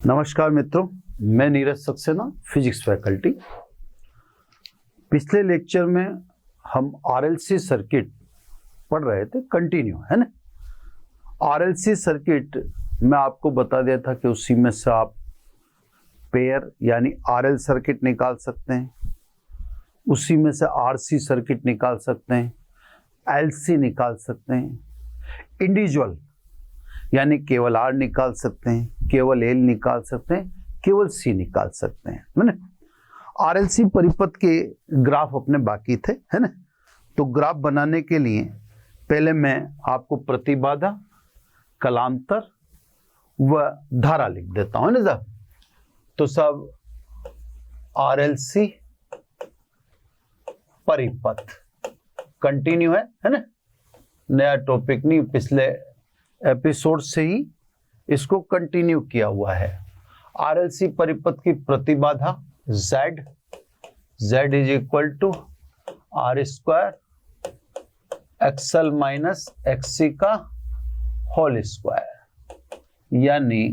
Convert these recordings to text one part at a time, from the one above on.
नमस्कार मित्रों, मैं नीरज सक्सेना, फिजिक्स फैकल्टी। पिछले लेक्चर में हम आरएलसी सर्किट पढ़ रहे थे, कंटिन्यू है ना। आरएलसी सर्किट मैं आपको बता दिया था कि उसी में से आप पेयर यानी आरएल सर्किट निकाल सकते हैं, उसी में से आरसी सर्किट निकाल सकते हैं, एलसी निकाल सकते हैं, इंडिविजुअल यानी केवल आर निकाल सकते हैं, केवल एल निकाल सकते हैं, केवल सी निकाल सकते हैं, है ना। आरएलसी परिपथ के ग्राफ अपने बाकी थे, है ना। तो ग्राफ बनाने के लिए पहले मैं आपको प्रतिबाधा, कलांतर व धारा लिख देता हूं ना साहब। तो सब आरएलसी परिपथ कंटिन्यू है ना। नया टॉपिक नहीं, पिछले एपिसोड से ही इसको कंटिन्यू किया हुआ है। आरएलसी परिपथ की प्रतिबाधा Z is equal to R square XL minus XC का होल स्क्वायर, यानी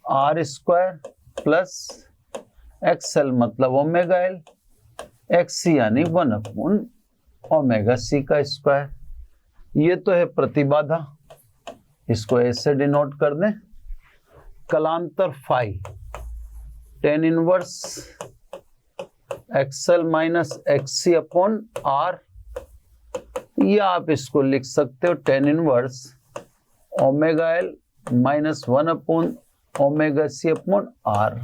आर स्क्वायर प्लस एक्सएल मतलब ओमेगा एल, एक्ससी यानी 1/ओमेगा सी का स्क्वायर। ये तो है प्रतिबाधा, इसको ऐसे डिनोट कर दें। कलांतर phi tan inverse XL minus X C upon R, या आप इसको लिख सकते हो tan inverse omega L minus 1/ओमेगा सी अपॉन आर।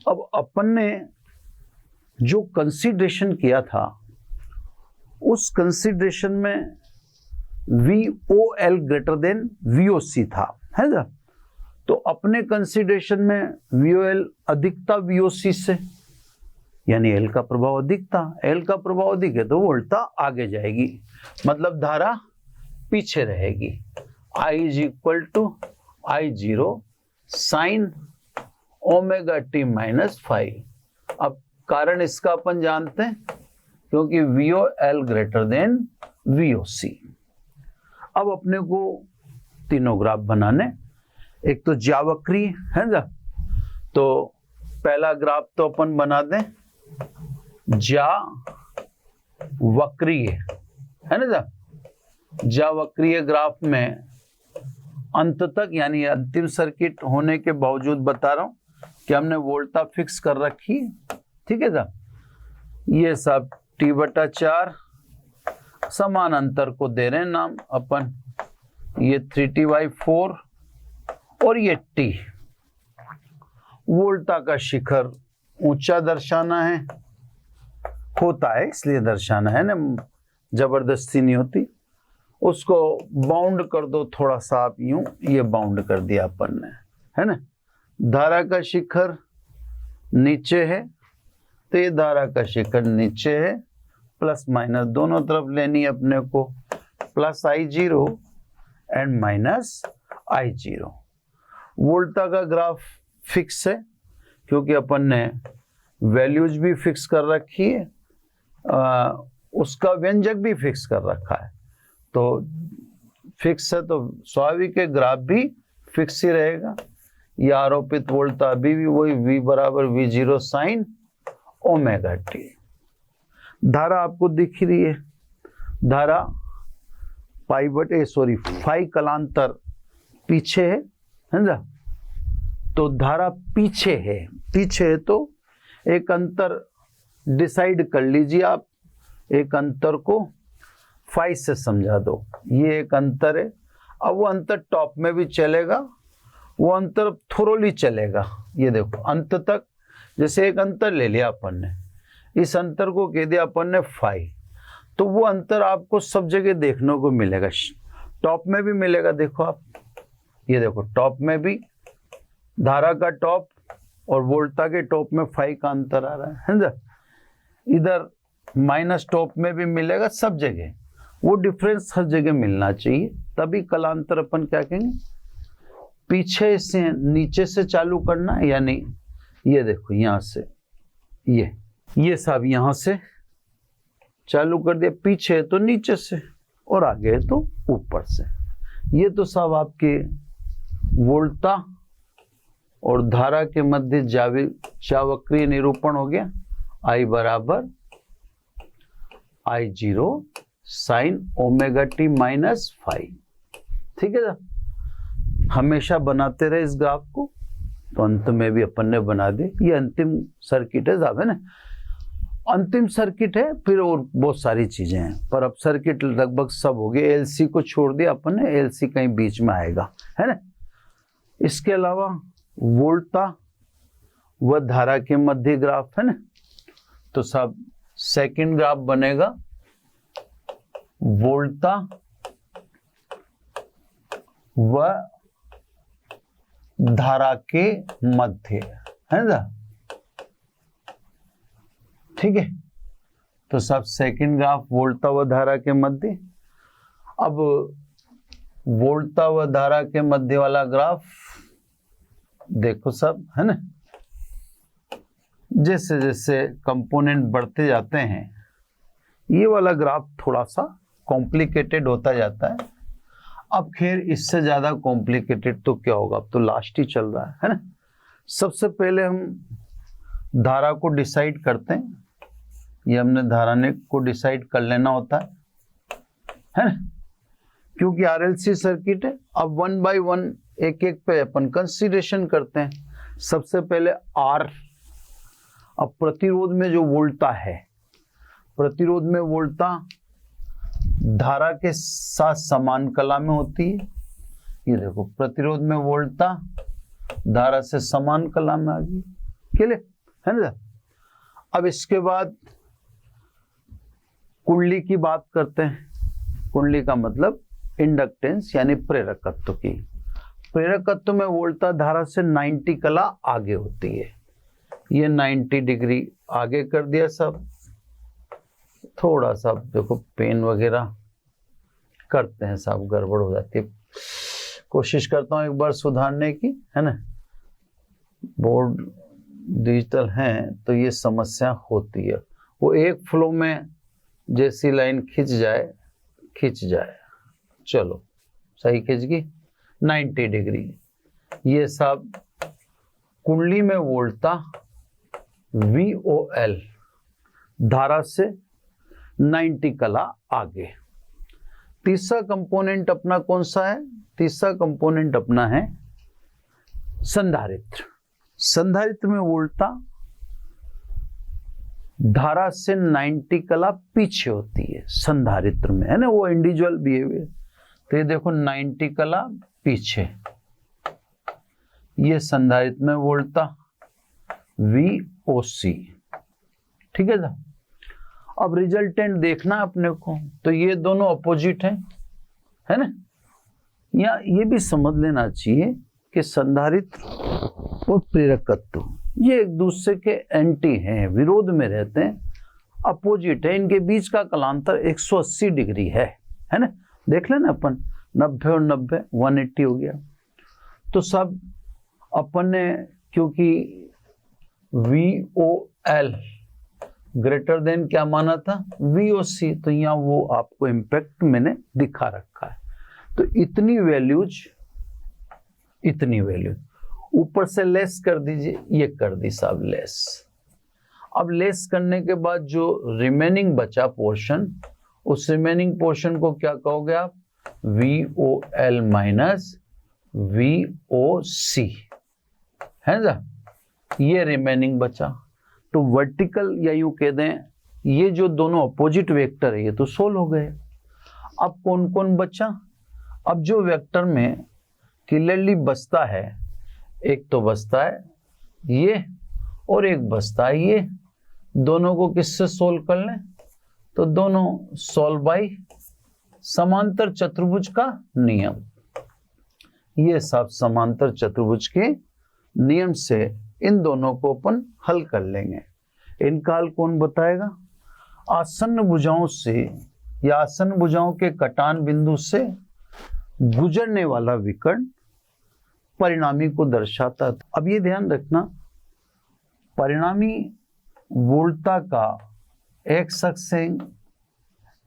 अब अपन ने जो कंसीडरेशन किया था उस कंसीडरेशन में VOL ग्रेटर देन VOC था, है ना। तो अपने कंसीडरेशन में VOL अधिक था VOC से, यानी L का प्रभाव अधिक था। L का प्रभाव अधिक है तो वोल्टता आगे जाएगी, मतलब धारा पीछे रहेगी। I is equal to I0 sine omega T minus five. अब कारण इसका अपन जानते हैं, क्योंकि VOL ग्रेटर देन VOC। अब अपने को तीनों ग्राफ बनाने, एक तो ज्यावक्रीय है ना। तो पहला ग्राफ तो अपन बना दें ज्यावक्रीय, है ना। ज्यावक्रीय ग्राफ में अंत तक यानी अंतिम सर्किट होने के बावजूद बता रहा हूं कि हमने वोल्टता फिक्स कर रखी है, ठीक है साहब। ये सब T/4 समान अंतर को दे रहे हैं नाम अपन, ये 3T/4 और ये T। वोल्टता का शिखर ऊंचा दर्शाना है, होता है इसलिए दर्शाना है ना, जबरदस्ती नहीं होती। उसको बाउंड कर दो थोड़ा सा, आप यूं, ये बाउंड कर दिया अपन ने, है ना। धारा का शिखर नीचे है तो ये धारा का शिखर नीचे है, प्लस माइनस दोनों तरफ लेनी है अपने को, plus I0 and minus I0। वोल्टता का ग्राफ फिक्स है क्योंकि अपन ने वैल्यूज भी फिक्स कर रखी है, उसका व्यंजक भी फिक्स कर रखा है। तो फिक्स है तो स्वाभाविक है ग्राफ भी फिक्स ही रहेगा। यह आरोपित वोल्टता अभी भी वही V बराबर V0 साइन ओमेगा टी। धारा आपको दिख रही है, धारा फाई कलांतर पीछे है ना। तो धारा पीछे है तो एक अंतर डिसाइड कर लीजिए आप, एक अंतर को फाई से समझा दो। ये एक अंतर है, अब वो अंतर टॉप में भी चलेगा, वो अंतर थोरोली चलेगा। ये देखो अंत तक, जैसे एक अंतर ले लिया अपन ने, इस अंतर को कह दिया अपन ने फाई, तो वो अंतर आपको सब जगह देखने को मिलेगा, टॉप में भी मिलेगा। देखो आप, ये देखो टॉप में भी धारा का टॉप और वोल्टता के टॉप में फाई का अंतर आ रहा है ना। इधर माइनस टॉप में भी मिलेगा, सब जगह वो डिफरेंस हर जगह मिलना चाहिए, तभी कलांतर अपन क्या कहेंगे, पीछे से नीचे से चालू करना। यानी ये देखो यहां से ये सब यहां से चालू कर दिया, पीछे तो नीचे से और आगे तो ऊपर से। ये तो सब आपके वोल्टता और धारा के मध्य जावक्रीय निरूपण हो गया I बराबर I0 sine omega T minus five. ठीक है ना, हमेशा बनाते रहे इस ग्राफ को, तो अंत में भी अपन ने बना दे। ये अंतिम सर्किट है साहब, है ना, अंतिम सर्किट है, फिर और बहुत सारी चीजें हैं, पर अब सर्किट लगभग सब हो गए। एलसी को छोड़ दिया अपन ने, एलसी कहीं बीच में आएगा, है ना। इसके अलावा वोल्टा व धारा के मध्य ग्राफ है ना, तो साहब सेकंड ग्राफ बनेगा वोल्टा व धारा के मध्य, है ना। ठीक है, तो सब सेकंड ग्राफ वोल्टा व धारा के मध्य। अब वोल्टा व धारा के मध्य वाला ग्राफ देखो सब, है ना, जैसे जैसे कंपोनेंट बढ़ते जाते हैं ये वाला ग्राफ थोड़ा सा कॉम्प्लिकेटेड होता जाता है। अब खैर इससे ज्यादा कॉम्प्लिकेटेड तो क्या होगा, अब तो लास्ट ही चल रहा है ना। सबसे पहले हम धारा को डिसाइड करते हैं, ये हमने धारा ने को डिसाइड कर लेना होता है ना, क्योंकि आरएलसी सर्किट है। अब वन बाय वन एक एक पे अपन कंसीडरेशन करते हैं। सबसे पहले आर, अब प्रतिरोध में जो वोल्टा है, प्रतिरोध में वोल्टा धारा के साथ समान कला में होती है। ये देखो प्रतिरोध में वोल्टा धारा से समान कला में आ गई, क्लियर है ना। अब इसके बाद कुंडली की बात करते हैं। कुंडली का मतलब इंडक्टेंस यानी प्रेरकत्व की। प्रेरकत्व में वोल्टा धारा से 90 कला आगे होती है। ये 90 डिग्री आगे कर दिया सब। थोड़ा सा देखो पेन वगैरह करते हैं सब, गड़बड़ हो जाती है, कोशिश करता हूँ एक बार सुधारने की, है ना। बोर्ड डिजिटल हैं तो ये समस्या होती है, वो एक फ्लो में जैसी लाइन खिंच जाए। चलो सही खिंच गई 90 डिग्री। ये सब कुंडली में वोल्टा VOL धारा से 90 कला आगे। तीसरा कंपोनेंट अपना कौन सा है? तीसरा कंपोनेंट अपना है संधारित्र। संधारित्र में वोल्टा धारा से 90 कला पीछे होती है संधारित्र में, है ना, वो इंडिविजुअल बिहेवियर। तो ये देखो 90 कला पीछे, ये संधारित्र में वोल्टा VOC। ठीक है ना। अब रिजल्टेंट देखना अपने को, तो ये दोनों अपोजिट हैं, है ना। या ये भी समझ लेना चाहिए कि संधारित्र और प्रेरकत्व ये एक दूसरे के एंटी हैं, विरोध में रहते हैं, अपोजिट है। इनके बीच का कलांतर 180 डिग्री है ना। देख लेना अपन 90 और 90 180 हो गया। तो सब अपन ने क्योंकि VOL ग्रेटर देन क्या माना था VOC, तो यहाँ वो आपको इम्पैक्ट मैंने दिखा रखा है। तो इतनी वैल्यूज ऊपर से लेस कर दीजिए, ये कर दी साहब लेस। अब लेस करने के बाद जो रिमेनिंग बचा पोर्शन, उस रिमेनिंग पोर्शन को क्या कहोगे आप? VOL माइनस VOC, है ना। ये रिमेनिंग बचा। तो वर्टिकल या यूं कह दें, ये जो दोनों अपोजिट वेक्टर है ये तो सोल्व हो गए। अब कौन कौन बचा? अब जो वेक्टर में क्लियरली बचता है, एक तो बचता है ये और एक बचता है ये। दोनों को किससे सोल्व कर लें? तो दोनों सोल्व बाय समांतर चतुर्भुज का नियम। ये सब समांतर चतुर्भुज के नियम से इन दोनों को अपन हल कर लेंगे। इनका हल कौन बताएगा? आसन्न भुजाओं से या आसन्न भुजाओं के कटान बिंदु से गुजरने वाला विकर्ण परिणामी को दर्शाता है। अब ये ध्यान रखना, परिणामी वोल्टा का एक्स अक्ष से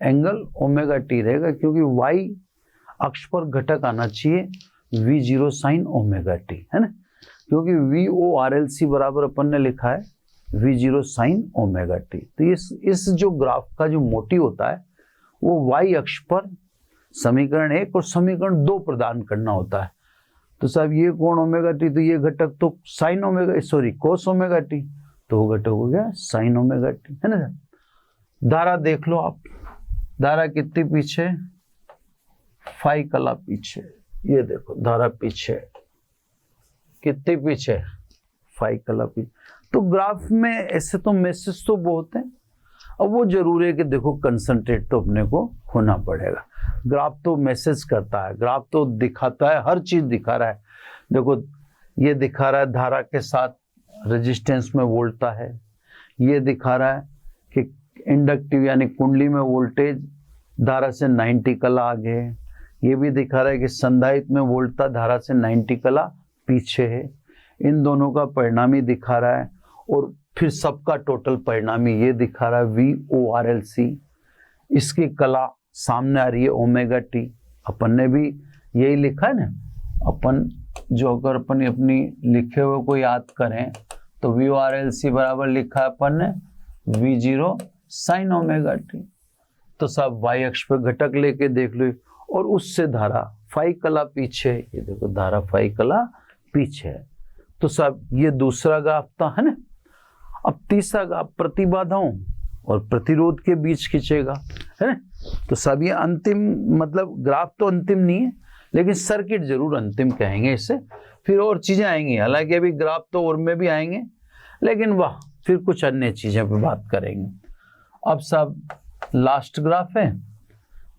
एंगल ओमेगा टी रहेगा, क्योंकि वाई अक्ष पर घटक आना चाहिए V0 साइन ओमेगा टी, है ना। क्योंकि VORLC बराबर अपन ने लिखा है V0 sin ओमेगा टी। तो इस जो ग्राफ का जो मोटिव होता है वो y अक्ष पर समीकरण 1 और समीकरण 2 प्रदान करना होता है। तो साहब ये कोण ओमेगा टी, तो ये घटक तो साइन ओमेगा सॉरी कोस ओमेगा टी, तो वो घटक हो गया साइन ओमेगा टी, है ना। धारा देख लो आप, धारा कितनी पीछे, फाई कला पीछे, ये देखो धारा पीछे कितनी पीछे, फाई कला पीछे। तो ग्राफ में ऐसे तो मैसेज तो बहुत हैं, अब वो जरूरी है कि देखो कंसंट्रेट तो अपने को होना पड़ेगा। ग्राफ तो मैसेज करता है, ग्राफ तो दिखाता है, हर चीज दिखा रहा है। देखो ये दिखा रहा है धारा के साथ रेजिस्टेंस में वोल्टता है, ये दिखा रहा है कि इंडक्टिव यानी कुंडली में वोल्टेज धारा से 90 कला आगे है, ये भी दिखा रहा है कि संधारित्र में वोल्टता धारा से 90 कला पीछे है। इन दोनों का परिणामी दिखा रहा है और फिर सबका टोटल परिणामी ये दिखा रहा है VORLC। इसकी कला सामने आ रही है ओमेगा टी। अपन ने भी यही लिखा है ना, अपन जो अगर अपन अपनी लिखे हुए को याद करें तो VORLC बराबर लिखा है अपन ने V0 sin ओमेगा टी। तो सब y अक्ष पे घटक लेके देख लो, और उससे धारा फाई कला पीछे, ये देखो धारा फाई कला पीछे है। तो सब ये दूसरा ग्राफ था, है ना। अब तीसरा ग्राफ प्रतिबाधाओं और प्रतिरोध के बीच खींचेगा, है ना। तो सब ये अंतिम, मतलब ग्राफ तो अंतिम नहीं है लेकिन सर्किट जरूर अंतिम कहेंगे इसे। फिर और चीजें आएंगी, हालांकि अभी ग्राफ तो और में भी आएंगे, लेकिन वाह फिर कुछ अन्य चीजें पे बात करेंगे। अब सब लास्ट ग्राफ है,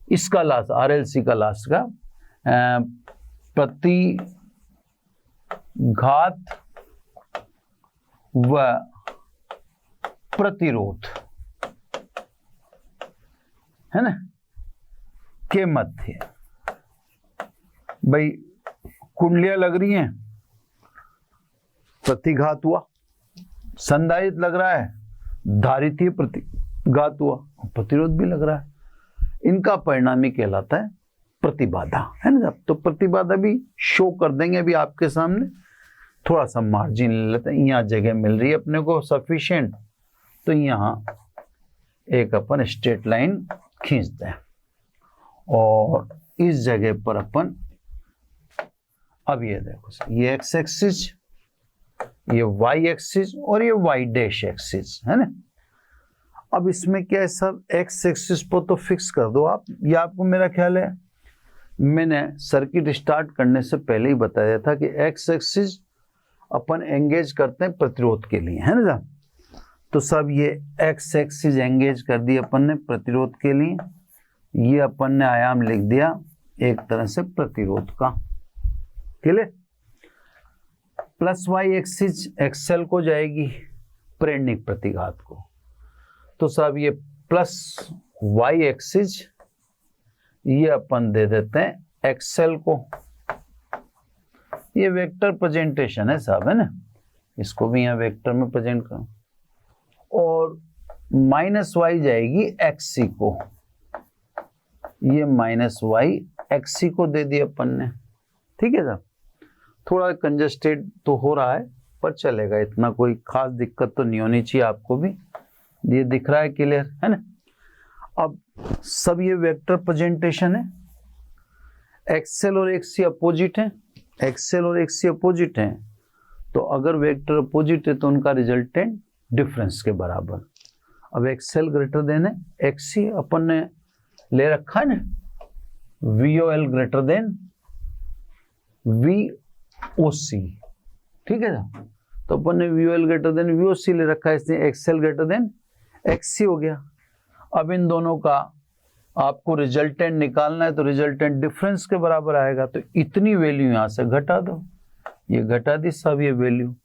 इसका लास्ट RLC का लास्ट ग्राफ, प्रतिघात व प्रतिरोध, है ना, के मध्य। भाई कुंडलियां लग रही हैं, प्रतिघात हुआ, संधारित्र लग रहा है, धारितीय प्रतिघात हुआ, प्रतिरोध भी लग रहा है। इनका परिणामी कहलाता है प्रतिबाधा, है ना। तो प्रतिबाधा भी शो कर देंगे अभी आपके सामने। थोड़ा सा मार्जिन ले लेते हैं, यहाँ जगह मिल रही है अपने को सफिशिएंट, तो यहाँ एक अपन स्ट्रेट लाइन खींचते हैं और इस जगह पर अपन, अब ये देखो ये एक्स एक्सिस, ये वाई एक्सिस और ये वाई डैश एक्सिस, है ना। अब इसमें क्या है सब, एक्स एक्सिस पर तो फिक्स कर दो आप, ये आपको मेरा ख्याल है मैंने सर्किट स्टार्ट करने से पहले ही बताया था कि एक्स एक्सिस अपन एंगेज करते हैं प्रतिरोध के लिए, है ना। तो सब ये एक्स एक्सिस एंगेज कर दिया अपन ने प्रतिरोध के लिए, ये अपन ने आयाम लिख दिया एक तरह से प्रतिरोध का, clear. Plus Y axis XL को जाएगी प्रेरणिक प्रतिघात को, तो सब ये प्लस वाई एक्सिस ये अपन दे देते हैं एक्सएल को। ये वेक्टर प्रेजेंटेशन है साहब, है ना, इसको भी यहाँ वेक्टर में प्रेजेंट करो। और माइनस वाई जाएगी एक्सी को, ये माइनस वाई एक्सी को दे दिया अपन ने, ठीक है साहब। थोड़ा कंजस्टेड तो हो रहा है पर चलेगा, इतना कोई खास दिक्कत तो नहीं होनी चाहिए आपको भी। ये दिख रहा है क्लियर, है ना। अब सब ये वेक्टर प्रेजेंटेशन है, एक्सएल और एक्सी अपोजिट है, एक्सएल और एक्सी अपोजिट है, तो अगर वेक्टर अपोजिट है तो उनका रिजल्टेंट डिफरेंस के बराबर। अब एक्सएल ग्रेटर देन है एक्सी, अपन ने ले रखा है ना VOL ग्रेटर देन VOC, ठीक है ना। तो अपन ने VOL ग्रेटर देन VOC ले रखा है, इसलिए एक्सएल ग्रेटर देन एक्सी हो गया। अब इन दोनों का आपको रिजल्टेंट निकालना है तो रिजल्टेंट डिफरेंस के बराबर आएगा, तो इतनी वैल्यू यहां से घटा दो, ये घटा दी सब ये वैल्यू।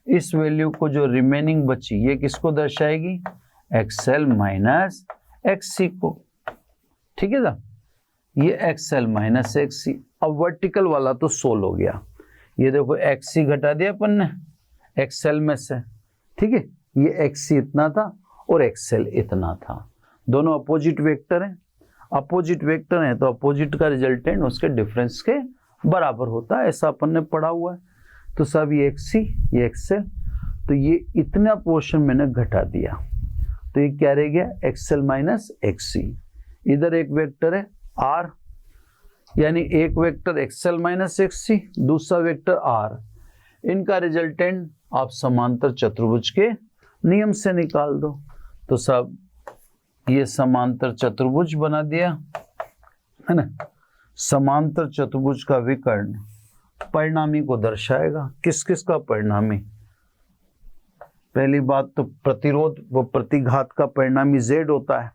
इस वैल्यू को जो रिमेनिंग बची ये किसको दर्शाएगी, एक्सएल माइनस एक्सी को, ठीक है ना। ये एक्सएल माइनस एक्सी। अब वर्टिकल वाला तो सोल्व हो गया, ये देखो एक्सी घटा दिया अपन ने एक्सएल में से, ठीक है। ये एक्सी इतना था और एक्सएल इतना था, दोनों अपोजिट वेक्टर हैं। अपोजिट वेक्टर हैं तो अपोजिट का रिजल्टेंट उसके डिफरेंस के बराबर होता है, ऐसा अपन ने पढ़ा हुआ है। तो सब ये एक्सी, ये एक्सएल, तो ये इतना पोर्शन मैंने घटा दिया, तो ये क्या रह गया, एक्सएल माइनस एक्सी। इधर एक वेक्टर है आर, यानी एक वेक्टर एक्सएल माइनस एक्सी, दूसरा वेक्टर आर, इनका रिजल्टेंट आप समांतर चतुर्भुज के नियम से निकाल दो। तो सब ये समांतर चतुर्भुज बना दिया है ना। समांतर चतुर्भुज का विकर्ण परिणामी को दर्शाएगा। किस किस का परिणामी? पहली बात तो प्रतिरोध व प्रतिघात का परिणामी z होता है,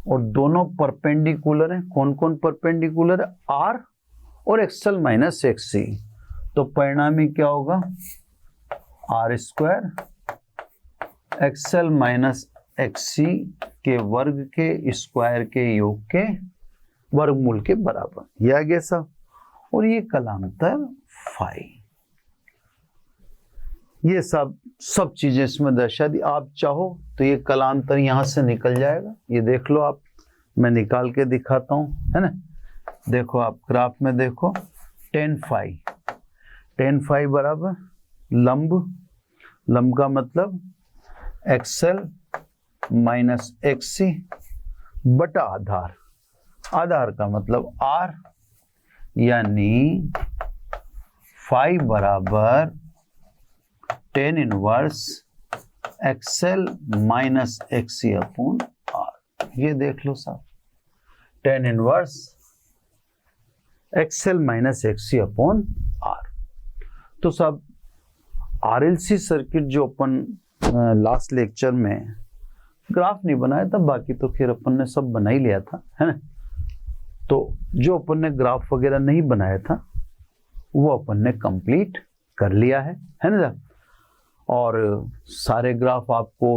और दोनों परपेंडिकुलर हैं। कौन कौन परपेंडिकुलर है? r और एक्सएल माइनस एक्सी। तो परिणामी क्या होगा? R square XL minus XC के वर्ग के स्क्वायर के योग के वर्गमूल के बराबर। यह आ गया सब, और ये कलांतर फाई। ये सब चीजें इसमें दर्शा दी। आप चाहो तो ये कलांतर यहां से निकल जाएगा, ये देख लो आप, मैं निकाल के दिखाता हूं, है ना। देखो आप ग्राफ में देखो, टेन फाई बराबर लंब का मतलब एक्सएल माइनस एक्सी बटा आधार का मतलब आर, यानी फाई बराबर tan inverse XL minus XC upon R. ये देख लो साहब, tan inverse XL minus XC upon R. तो साहब आरएलसी सर्किट जो अपन लास्ट लेक्चर में ग्राफ नहीं बनाया था, बाकी तो फिर अपन ने सब बना ही लिया था, है ना। तो जो अपन ने ग्राफ वगैरह नहीं बनाया था वो अपन ने कंप्लीट कर लिया है ना। और सारे ग्राफ आपको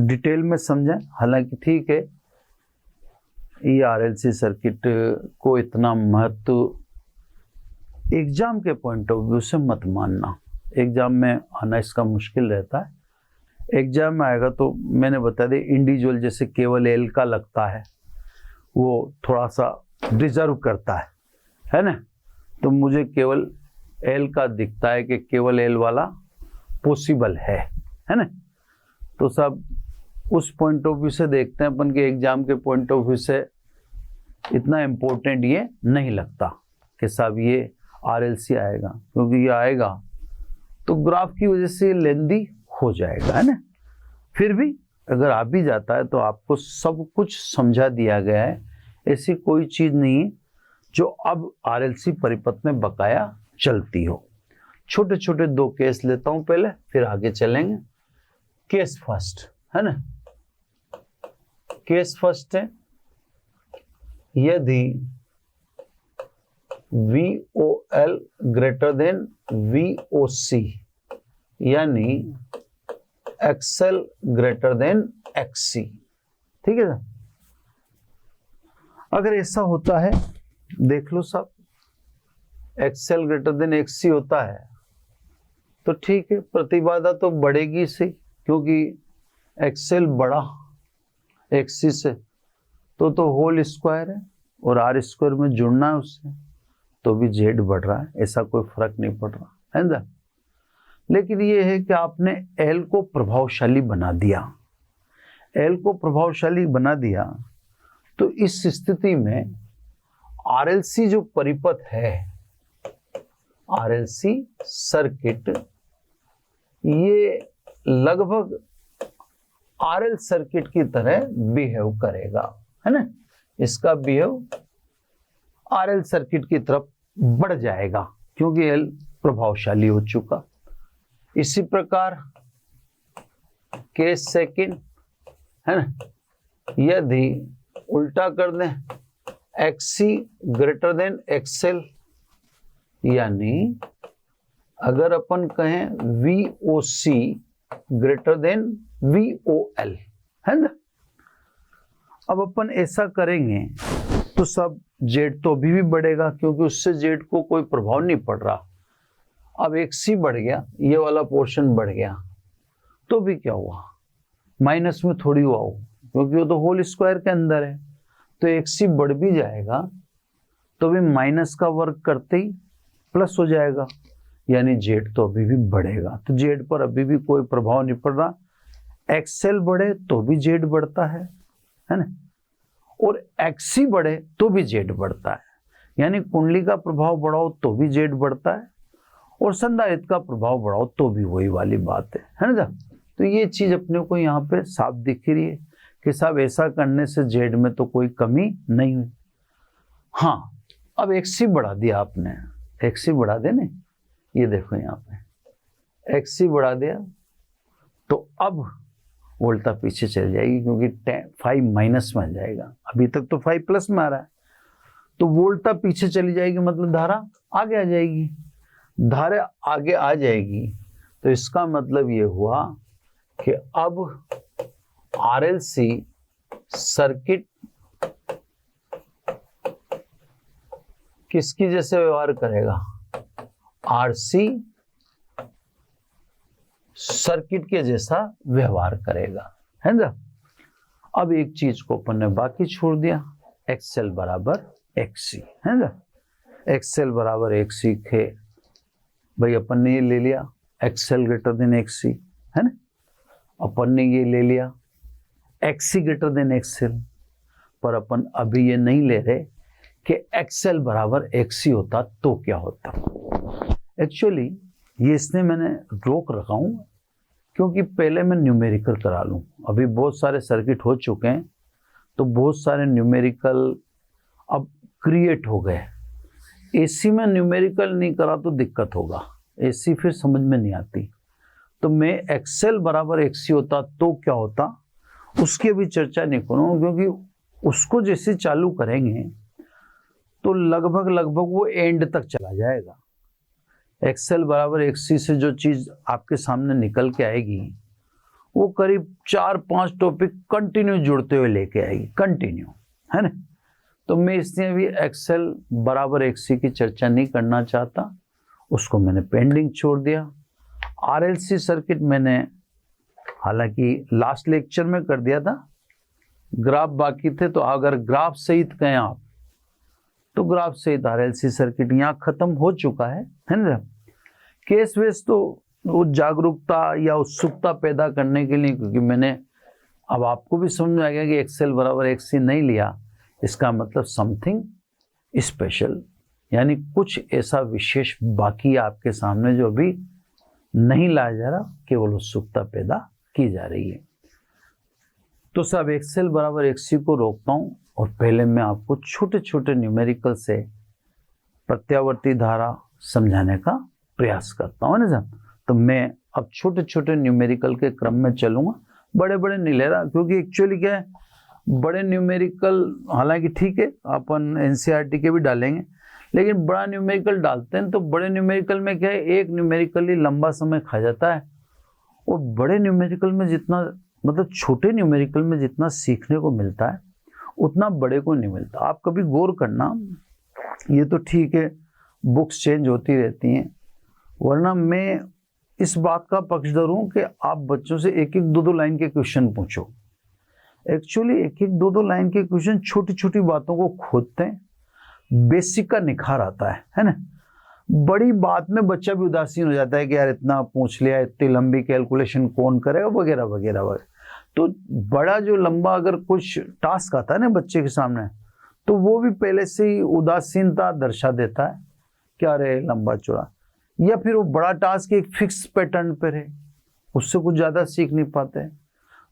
डिटेल में समझा। हालांकि ठीक है, ये आरएलसी सर्किट को इतना महत्व एग्जाम के पॉइंट ऑफ व्यू से मत मानना। एग्जाम में आना इसका मुश्किल रहता है। एग्जाम में आएगा तो मैंने बता दिया, इंडिविजुअल जैसे केवल एल का लगता है, वो थोड़ा सा डिजर्व करता है ना। तो मुझे केवल एल का दिखता है कि केवल एल वाला पॉसिबल है ना। तो सब उस पॉइंट ऑफ व्यू से देखते हैं अपन के। एग्जाम के पॉइंट ऑफ व्यू से इतना इम्पोर्टेंट ये नहीं लगता कि साहब ये आरएलसी आएगा, क्योंकि ये आएगा तो ग्राफ की वजह से लेंदी हो जाएगा, है ना। फिर भी अगर आ भी जाता है तो आपको सब कुछ समझा दिया गया है। ऐसी कोई चीज नहीं है जो अब आरएलसी परिपथ में बकाया चलती हो। छोटे छोटे दो केस लेता हूं पहले, फिर आगे चलेंगे। केस फर्स्ट, है ना। केस फर्स्ट है, यदि VOL ग्रेटर देन VOC, यानी XL ग्रेटर देन XC, ठीक है ना। अगर ऐसा होता है, देख लो साहब, XL ग्रेटर देन XC होता है तो ठीक है, प्रतिबाधा तो बढ़ेगी से, क्योंकि XL बड़ा XC से, तो होल स्क्वायर है और R स्क्वायर में जुड़ना है उससे, तो भी Z बढ़ रहा है, ऐसा कोई फर्क नहीं पड़ रहा है ना। लेकिन ये है कि आपने L को प्रभावशाली बना दिया। L को प्रभावशाली बना दिया तो इस स्थिति में RLC जो परिपथ है, RLC सर्किट, ये लगभग RL सर्किट की तरह बिहेव करेगा, है ना। इसका बिहेव RL सर्किट की तरफ बढ़ जाएगा, क्योंकि L प्रभावशाली हो चुका। इसी प्रकार केस सेकंड, है ना, यदि उल्टा कर दें, XC ग्रेटर देन XL, यानी अगर अपन कहें VOC ग्रेटर देन VOL, है ना। अब अपन ऐसा करेंगे तो सब Z तो अभी भी बढ़ेगा, क्योंकि उससे Z को कोई प्रभाव नहीं पड़ रहा। अब XC बढ़ गया, ये वाला पोर्शन बढ़ गया, तो भी क्या हुआ, माइनस में थोड़ी हुआ हो, क्योंकि वो तो होल स्क्वायर के अंदर है। तो XC बढ़ भी जाएगा तो भी माइनस का वर्ग करते ही प्लस हो जाएगा, यानी जेड तो अभी भी बढ़ेगा, तो जेड पर अभी भी कोई प्रभाव नहीं पड़ रहा। एक्सएल बढ़े तो भी जेड बढ़ता है ना, और एक्सी बढ़े तो भी जेड बढ़ता है, यानी कुंडली का प्रभाव बढ़ाओ तो भी जेड बढ़ता है, और संधारित्र का प्रभाव बढ़ाओ तो भी वही वाली बात है ना। तो ये चीज अपने को यहाँ पे साफ दिख रही है कि साहब ऐसा करने से जेड में तो कोई कमी नहीं हुई। हाँ, अब एक्सी बढ़ा दिया आपने, एक्सी बढ़ा दे ना, ये देखो यहाँ पे एक्सी बढ़ा दिया तो अब वोल्टा पीछे चल जाएगी, क्योंकि 5 माइनस में आ जाएगा, अभी तक तो 5 प्लस में आ रहा है, तो वोल्टा पीछे चली जाएगी, मतलब धारा आगे आ जाएगी। धारा आगे आ जाएगी तो इसका मतलब ये हुआ कि अब आरएलसी सर्किट किसकी जैसे व्यवहार करेगा, आरसी सर्किट के जैसा व्यवहार करेगा, है ना। अब एक चीज को अपन ने बाकी छोड़ दिया, एक्सएल बराबर एक्सी, है ना। एक्सएल बराबर एक्सी के भाई अपन ने ये ले लिया, एक्सएल ग्रेटर देन एक्सी, है ना। अपन ने ये ले लिया एक्सी ग्रेटर देन एक्सएल, पर अपन अभी ये नहीं ले रहे कि एक्सएल बराबर एक्सी होता तो क्या होता। एक्चुअली ये इसने मैंने रोक रखा हूं क्योंकि पहले मैं न्यूमेरिकल करा लूं। अभी बहुत सारे सर्किट हो चुके हैं, तो बहुत सारे न्यूमेरिकल अब क्रिएट हो गए। एसी में न्यूमेरिकल नहीं करा तो दिक्कत होगा, एसी फिर समझ में नहीं आती। तो मैं एक्सएल बराबर एक्सी होता तो क्या होता उसकी अभी चर्चा नहीं करूँ, क्योंकि उसको जैसे चालू करेंगे तो लगभग वो एंड तक चला जाएगा। एक्सएल बराबर एक्सी से जो चीज आपके सामने निकल के आएगी वो करीब 4-5 टॉपिक कंटिन्यू जुड़ते हुए लेके आएगी, कंटिन्यू, है ना। तो मैं इसलिए भी एक्सएल बराबर एक्सी की चर्चा नहीं करना चाहता, उसको मैंने पेंडिंग छोड़ दिया। आरएलसी सर्किट मैंने हालांकि लास्ट लेक्चर में कर दिया था, ग्राफ बाकी थे, तो अगर ग्राफ सहित कहें आप तो ग्राफ सहित आरएलसी सर्किट यहाँ खत्म हो चुका है ना। केस वेस तो वो जागरूकता या उत्सुकता पैदा करने के लिए, क्योंकि मैंने अब आपको भी समझ में आ गया कि एक्सएल बराबर एक्सी नहीं लिया, इसका मतलब समथिंग स्पेशल, यानी कुछ ऐसा विशेष बाकी है आपके सामने जो अभी नहीं लाया जा रहा, केवल उत्सुकता पैदा की जा रही है। तो सब एक्सएल बराबर एक्सी को रोकता हूं और पहले मैं आपको छोटे छोटे न्यूमेरिकल से प्रत्यावर्ती धारा समझाने का प्रयास करता हूं ना साहब। तो मैं अब छोटे छोटे न्यूमेरिकल के क्रम में चलूंगा, बड़े बड़े नहीं ले रहा, क्योंकि एक्चुअली क्या है, बड़े न्यूमेरिकल हालांकि ठीक है अपन एनसीईआरटी के भी डालेंगे, लेकिन बड़ा न्यूमेरिकल डालते हैं तो बड़े न्यूमेरिकल में क्या है, एक न्यूमेरिकल ही लंबा समय खा जाता है, और बड़े न्यूमेरिकल में जितना मतलब छोटे न्यूमेरिकल में जितना सीखने को मिलता है उतना बड़े को नहीं मिलता। आप कभी गौर करना, ये तो ठीक है बुक्स चेंज होती रहती हैं, वरना मैं इस बात का पक्षधर हूं कि आप बच्चों से एक एक दो दो लाइन के क्वेश्चन पूछो। एक्चुअली एक एक दो दो लाइन के क्वेश्चन छोटी छोटी बातों को खोदते हैं, बेसिक का निखार आता है ना। बड़ी बात में बच्चा भी उदासीन हो जाता है कि यार इतना पूछ लिया, इतनी लंबी कैलकुलेशन कौन करेगा वगैरह वगैरह वगैरह। तो बड़ा जो लंबा अगर कुछ टास्क आता है ना बच्चे के सामने, तो वो भी पहले से ही उदासीनता दर्शा देता है, क्या रे लंबा चौड़ा, या फिर वो बड़ा टास्क एक फिक्स पैटर्न पर है, उससे कुछ ज्यादा सीख नहीं पाते।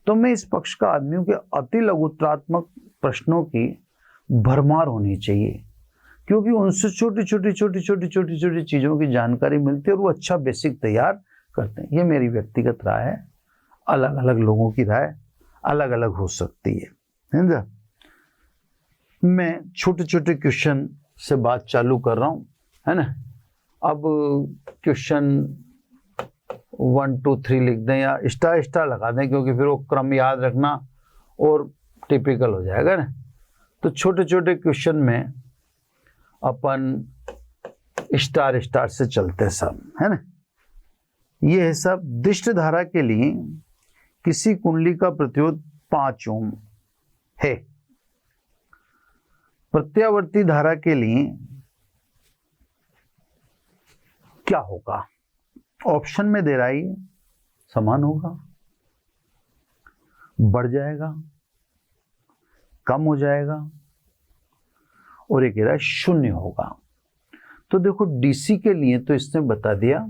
तो मैं इस पक्ष का आदमी हूं कि अति लघुत्रात्मक प्रश्नों की भरमार होनी चाहिए, क्योंकि उनसे छोटी छोटी चीजों की जानकारी मिलती है और वो अच्छा बेसिक तैयार करते हैं। ये मेरी व्यक्तिगत राय है, अलग अलग लोगों की राय अलग अलग हो सकती है ना। मैं छोटे छोटे क्वेश्चन से बात चालू कर रहा हूं, है ना। अब क्वेश्चन 1 2 3 लिख दें या स्टार लगा दें, क्योंकि फिर वो क्रम याद रखना और टिपिकल हो जाएगा ना। तो छोटे छोटे क्वेश्चन में अपन स्टार से चलते सब, है ना। ये है सब दिष्ट धारा के लिए किसी कुंडली का प्रतिरोध 5 ओम है। प्रत्यावर्ती धारा के लिए क्या होगा? ऑप्शन में दे रहा है ये समान होगा, बढ़ जाएगा, कम हो जाएगा, और ये कह रहा है शून्य होगा। तो देखो डीसी के लिए तो इसने बता दिया,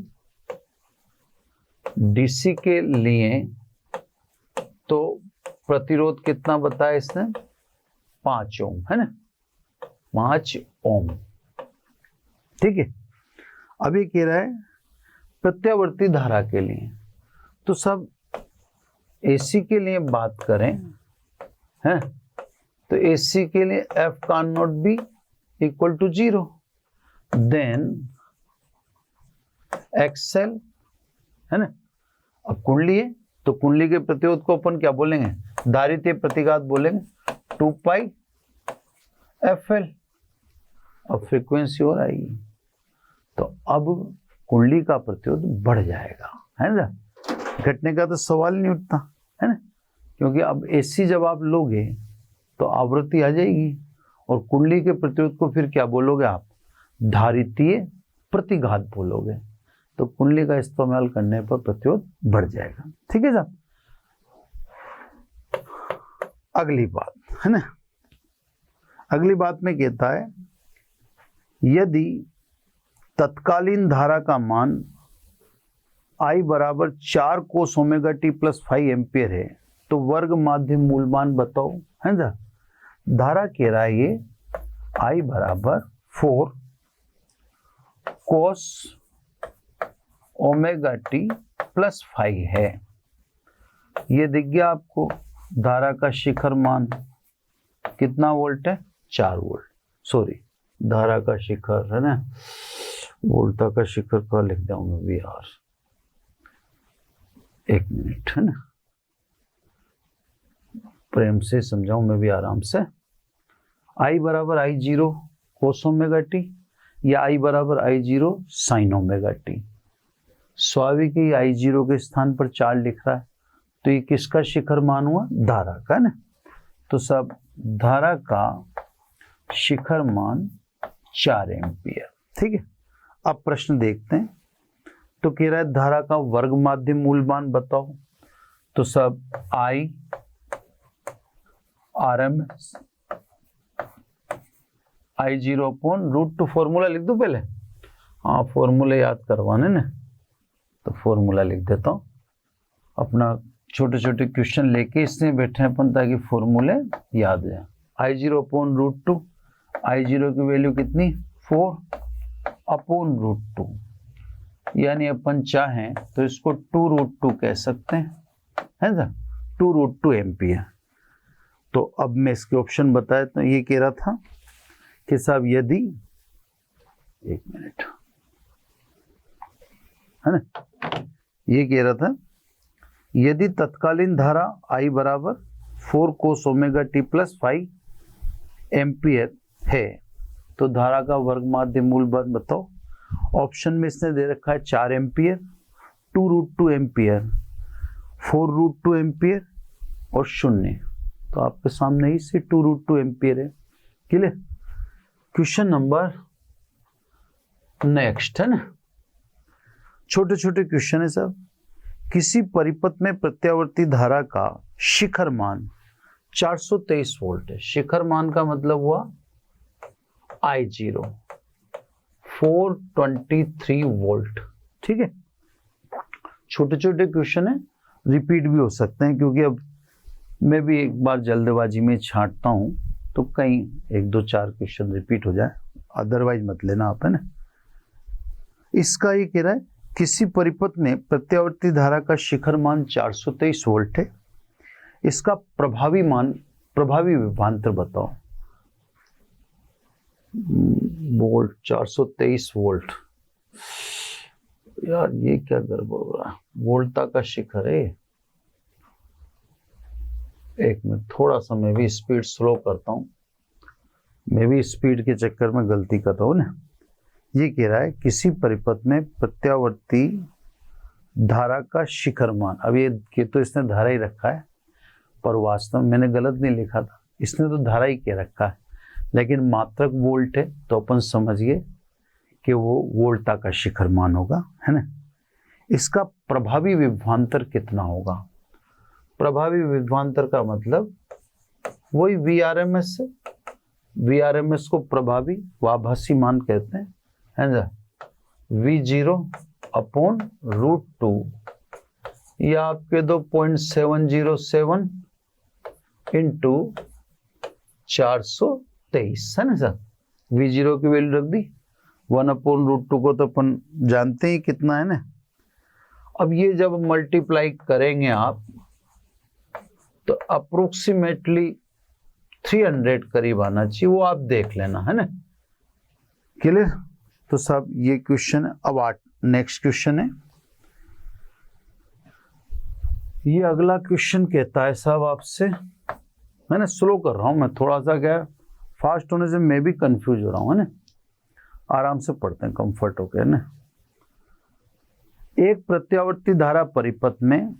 डीसी के लिए तो प्रतिरोध कितना बताया इसने? 5 ओम, है ना, 5 ओम। ठीक है। अब ये कह रहा है प्रत्यावर्ती धारा के लिए, तो सब एसी के लिए बात करें, हैं, तो एसी के लिए F can not be equal to 0, then XL, है ना। अब कुंडली है तो कुंडली के प्रतिरोध को अपन क्या बोलेंगे? धारितीय प्रतिघात बोलेंगे, 2 पाई एफएल। अब फ्रीक्वेंसी और आएगी, तो अब कुंडली का प्रतिरोध बढ़ जाएगा, है ना। घटने का तो सवाल नहीं उठता, है ना, क्योंकि अब एसी जब आप लोगे तो आवृत्ति आ जाएगी, और कुंडली के प्रतिरोध को फिर क्या बोलोगे आप? धारितीय प्रतिघात बोलोगे। तो कुंडली का इस्तेमाल करने पर प्रतिरोध बढ़ जाएगा। ठीक है साहब। अगली बात, है ना, अगली बात में कहता है यदि तत्कालीन धारा का मान I बराबर 4 कोस ओमेगा टी प्लस 5 एम्पियर है तो वर्ग माध्य मूल मान बताओ, है ना। धारा कह रहा है ये I बराबर 4 कोस ओमेगा टी प्लस 5 है। ये दिख गया आपको, धारा का शिखर मान कितना वोल्ट है? 4 वोल्ट। सॉरी, धारा का शिखर, है ना, वोल्टा का शिखर का लिख जाऊंगा भी यार, 1 मिनट, है ना, प्रेम से समझाऊं मैं भी आराम से। I बराबर I0 कोस ओमेगा टी या I बराबर I0 साइन ओमेगा टी। स्वाभाविक ही I0 के स्थान पर 4 लिख रहा है, तो ये किसका शिखर मान हुआ? धारा का ना। तो सब धारा का शिखर मान 4 एम्पियर। ठीक है। अब प्रश्न देखते हैं, तो कह रहा है धारा का वर्ग माध्य मूल मान बताओ, तो सब I RMS I0 upon √2। Formula लिख दो पहले, हाँ फॉर्मूला याद करवाने ना, तो फॉर्मूला लिख देता हूँ। अपना छोटे छोटे क्वेश्चन लेके इसमें बैठे अपन ताकि फॉर्मूले याद जाए। I0 अपॉन √2, I0 की वैल्यू कितनी? 4 अपॉन √2, यानी अपन चाहें तो इसको 2√2 कह सकते हैं, है ना, 2√2 एम्पियर। तो अब मैं इसके ऑप्शन बताया, तो ये कह रहा था कि साहब यदि, 1 मिनट, है ना, ये कह रहा था यदि तत्कालीन धारा I बराबर 4 कोस ओमेगा टी प्लस 5 एम्पियर है तो धारा का वर्ग माध्य मूल मान बताओ। ऑप्शन में इसने दे रखा है 4 एम्पियर, 2√2 एम्पियर, 4√2 एम्पियर और 0। तो आपके सामने ही से 2√2 एम्पियर है। क्लियर। क्वेश्चन नंबर नेक्स्ट, है ना, छोटे छोटे क्वेश्चन है सब। किसी परिपथ में प्रत्यावर्ती धारा का शिखर मान 423 वोल्ट है। शिखर मान का मतलब हुआ I0 423 वोल्ट। ठीक है। छोटे छोटे क्वेश्चन है, रिपीट भी हो सकते हैं, क्योंकि अब मैं भी एक बार जल्दबाजी में छांटता हूं तो कहीं 1 2 4 क्वेश्चन रिपीट हो जाए, अदरवाइज मत लेना आप, है ना। इसका ये कह रहा है किसी परिपथ में प्रत्यावर्ती धारा का शिखर मान 423 वोल्ट है, इसका प्रभावी मान, प्रभावी विभवांतर बताओ। वोल्ट 423 वोल्ट, यार ये क्या गड़बड़ हो रहा है, वोल्टा का शिखर है। एक मिनट, थोड़ा सा मैं भी स्पीड स्लो करता हूँ, मैं भी स्पीड के चक्कर में गलती कर रहा हूँ ना। ये कह रहा है किसी परिपथ में प्रत्यावर्ती धारा का शिखर मान, अब ये तो इसने धारा ही रखा है, पर वास्तव में मैंने गलत नहीं लिखा था, इसने तो धारा ही कह रखा है, लेकिन मात्रक वोल्ट है, तो अपन समझिए कि वो वोल्टा का शिखर मान होगा, है ना। इसका प्रभावी विभवांतर कितना होगा? प्रभावी विभवांतर का मतलब वही VRMS है। VRMS को प्रभावी व आभासी मान कहते हैं, है ना। V0/√2 या आपके 2.707 इंटू 423, है ना सर। V0 की वैल्यू रख दी, 1/√2 को तो अपन जानते ही कितना है ना। अब ये जब मल्टीप्लाई करेंगे आप तो अप्रोक्सीमेटली 300 करीब आना चाहिए, वो आप देख लेना, है ना। क्लियर? तो साहब ये क्वेश्चन है। अब नेक्स्ट क्वेश्चन है, ये अगला क्वेश्चन कहता है साहब आपसे, मैंने स्लो कर रहा हूं मैं थोड़ा सा, क्या फास्ट होने से मैं भी कंफ्यूज हो रहा हूं, है ना। आराम से पढ़ते हैं, कंफर्ट होकर, है ना। एक प्रत्यावर्ती धारा परिपथ में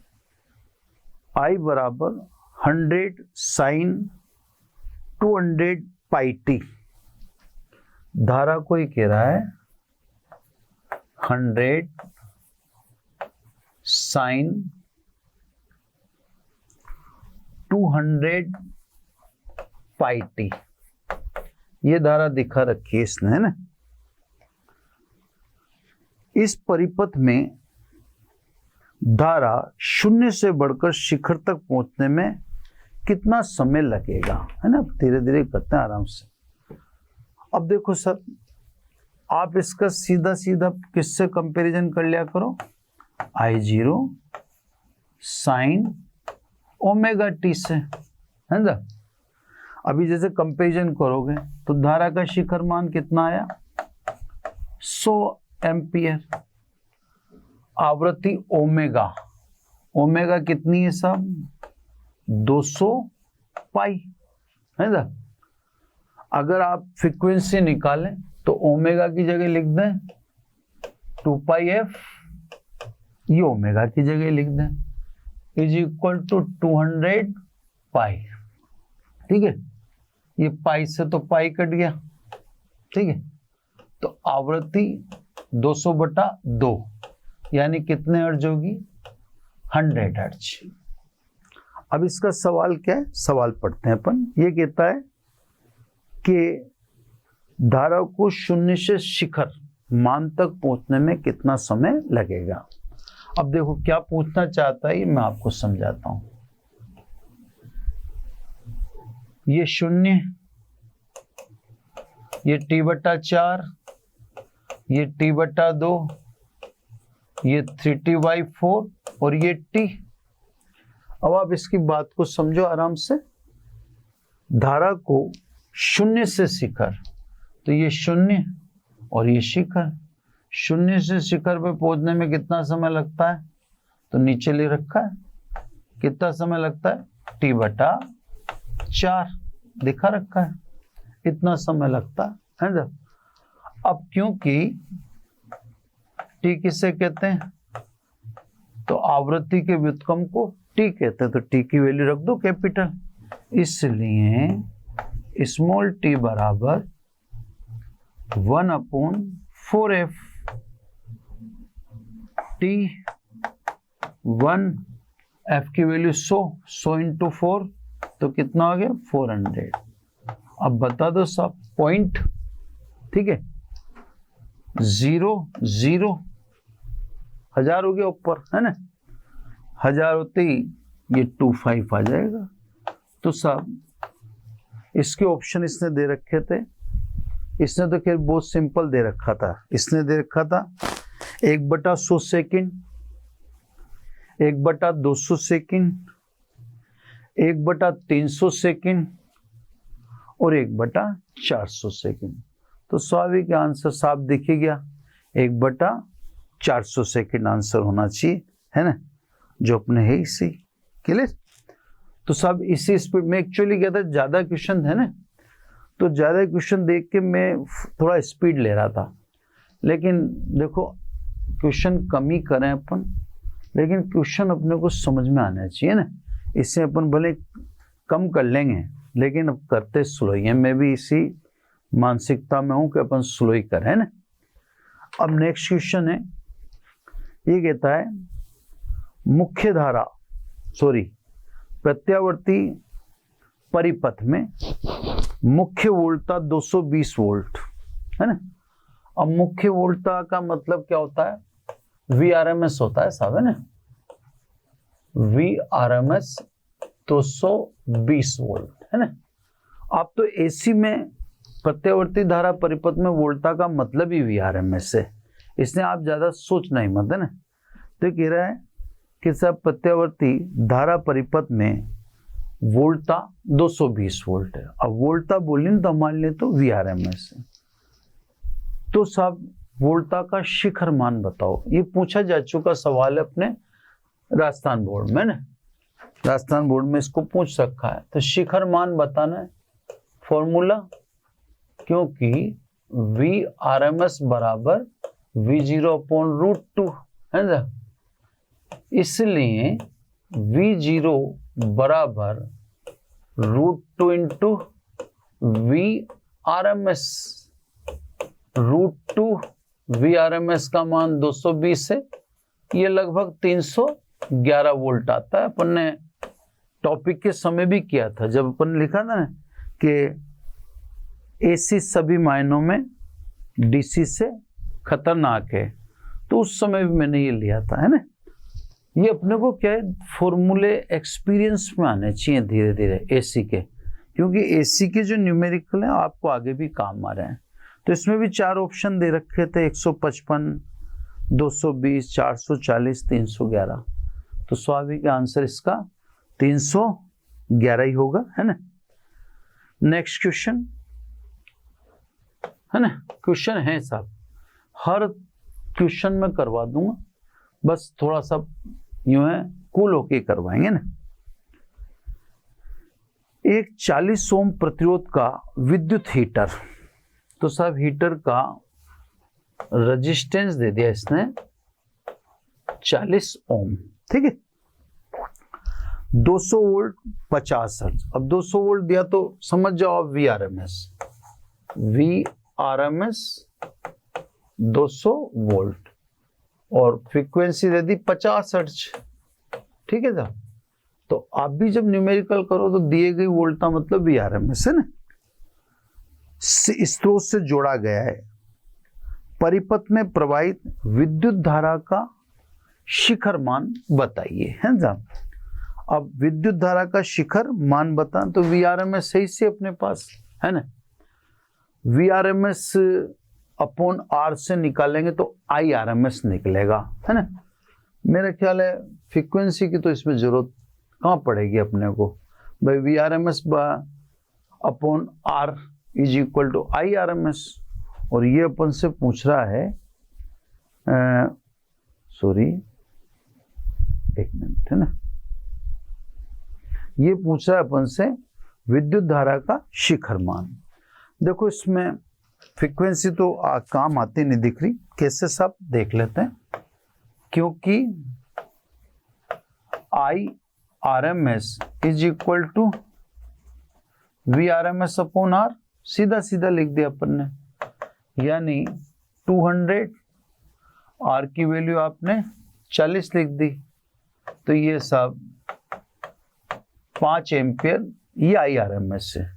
I बराबर 100 sin 200 पाई टी, धारा को ही कह रहा है 100 sin 200 पाई टी, ये धारा दिखा रखी है इसने, है ना। इस परिपथ में धारा शून्य से बढ़कर शिखर तक पहुंचने में कितना समय लगेगा, है ना। धीरे धीरे करते हैं आराम से। अब देखो सर, आप इसका सीधा सीधा किससे कंपैरिजन कर लिया करो, I0 sin ओमेगा टी से, है ना। अभी जैसे कंपैरिजन करोगे तो धारा का शिखर मान कितना आया, 100 एम्पियर। आवृत्ति ओमेगा, ओमेगा कितनी है साहब, 200 पाई, है ना। अगर आप फ्रीक्वेंसी निकालें तो ओमेगा की जगह लिख दें 2πf, ये ओमेगा की जगह लिख दें, इज इक्वल टू 200 पाई। ठीक है, ये पाई से तो पाई कट गया, ठीक है। तो आवृत्ति 200/2 यानी कितने हर्ट्ज होगी, 100 हर्ट्ज। अब इसका सवाल क्या है, सवाल पढ़ते हैं अपन। ये कहता है कि धारा को शून्य से शिखर मान तक पहुंचने में कितना समय लगेगा। अब देखो क्या पूछना चाहता है, ये मैं आपको समझाता हूं। ये शून्य, ये T/4, ये T/2, ये 3T/4 और ये T। अब आप इसकी बात को समझो आराम से। धारा को शून्य से शिखर, तो ये शून्य और ये शिखर, शून्य से शिखर पे पहुंचने में कितना समय लगता है, तो नीचे ले रखा है, कितना समय लगता है, T/4 दिखा रखा है, इतना समय लगता है ना। अब क्योंकि T किसे कहते हैं, तो आवृत्ति के व्युत्क्रम को T कहते हैं, तो T की वैल्यू रख दो कैपिटल, इसलिए स्मॉल t बराबर 1/4f। T1 f की वैल्यू 100 इंटू 4 तो कितना हो गया, 400। अब बता दो सब पॉइंट, ठीक है, 0 0 1000 हो गया ऊपर, है ना। 1000 होते ही ये 25 आ जाएगा। तो सब इसके ऑप्शन इसने दे रखे थे, इसने तो खैर बहुत सिंपल दे रखा था। इसने दे रखा था 1/100 सेकेंड, 1/200 सेकेंड, 1/300 सेकेंड और 1/400 सेकेंड। तो स्वाभाविक आंसर साफ दिख ही गया, 1/400 सेकेंड आंसर होना चाहिए, है ना, जो अपने है इसी। क्लियर? तो सब इसी स्पीड में, एक्चुअली क्या था, ज्यादा क्वेश्चन है ना, तो ज्यादा क्वेश्चन देख के मैं थोड़ा स्पीड ले रहा था। लेकिन देखो क्वेश्चन कम ही करें अपन, लेकिन क्वेश्चन अपने को समझ में आना चाहिए ना। इससे अपन भले कम कर लेंगे, लेकिन अब करते स्लो ही हैं। मैं भी इसी मानसिकता में हूं कि अपन स्लो ही करें ना। अब नेक्स्ट क्वेश्चन है, ये कहता है मुख्य धारा प्रत्यावर्ती परिपथ में मुख्य वोल्टता 220 वोल्ट है ना। अब मुख्य वोल्टता का मतलब क्या होता है, VRMS होता है साहब, है ना, VRMS 220 वोल्ट है ना। आप तो AC में प्रत्यावर्ती धारा परिपथ में वोल्टता का मतलब ही VRMS है, इसलिए आप ज्यादा सोचना ही मत, है ना। तो कह रहा है कि सब प्रत्यावर्ती धारा परिपथ में वोल्टता 220 वोल्ट है। अब वोल्टता बोलिए तो हमारे लिए तो VRMS है। तो सब वोल्टता का शिखर मान बताओ, ये पूछा जा चुका सवाल है अपने राजस्थान बोर्ड में ना, राजस्थान बोर्ड में इसको पूछ रखा है। तो शिखर मान बताना है, फॉर्मूला, क्योंकि VRMS बराबर V0/√2 है ना, इसलिए V0 बराबर √2 इंटू VRMS। √2 VRMS का मान 220 है, ये लगभग 311 वोल्ट आता है। अपन ने टॉपिक के समय भी किया था, जब अपन लिखा था ना कि AC सभी मायनों में DC से खतरनाक है, तो उस समय भी मैंने ये लिया था, है ना। ये अपने को क्या है, फॉर्मूले एक्सपीरियंस में आने चाहिए धीरे धीरे AC के, क्योंकि AC के जो न्यूमेरिकल है आपको आगे भी काम आ रहे हैं। तो इसमें भी 4 ऑप्शन दे रखे थे, 155, 220, 440, 311। तो स्वाभाविक आंसर इसका 311 ही होगा, है ना। नेक्स्ट क्वेश्चन है ना, क्वेश्चन है साहब, हर क्वेश्चन में करवा दूंगा, बस थोड़ा सा यूं है कूल होके करवाएंगे ना। एक 40 ओम प्रतिरोध का विद्युत हीटर, तो साहब हीटर का रेजिस्टेंस दे दिया इसने 40 ओम, ठीक है, 200 वोल्ट 50 हर्ट्ज। अब 200 वोल्ट दिया तो समझ जाओ आप VRMS 200 वोल्ट और फ्रीक्वेंसी दे दी 50 हर्ट्ज, ठीक है साहब। तो आप भी जब न्यूमेरिकल करो तो दिए गई वोल्ट का मतलब VRMS है ना, स्रोत से जोड़ा गया है। परिपथ में प्रवाहित विद्युत धारा का शिखर मान बताइए, है साहब। अब विद्युत धारा का शिखर मान बता तो VRMS सही से अपने पास है ना, VRMS अपॉन R से निकालेंगे तो IRMS निकलेगा, है ना। मेरा ख्याल है फ्रीक्वेंसी की तो इसमें जरूरत कहाँ पड़ेगी अपने को, भाई VRMS upon R is equal to IRMS। और ये अपन से पूछ रहा है, सॉरी एक मिनट, है ना, ये पूछ रहा है अपन से विद्युत धारा का शिखर मान। देखो इसमें फ्रीक्वेंसी तो काम आती नहीं दिख रही, कैसे सब देख लेते हैं। क्योंकि IRMS is equal to VRMS upon R, सीधा सीधा लिख दिया अपन ने, यानी 200, R की वैल्यू आपने 40 लिख दी, तो ये सब 5 एम्पियर, ये IRMS है।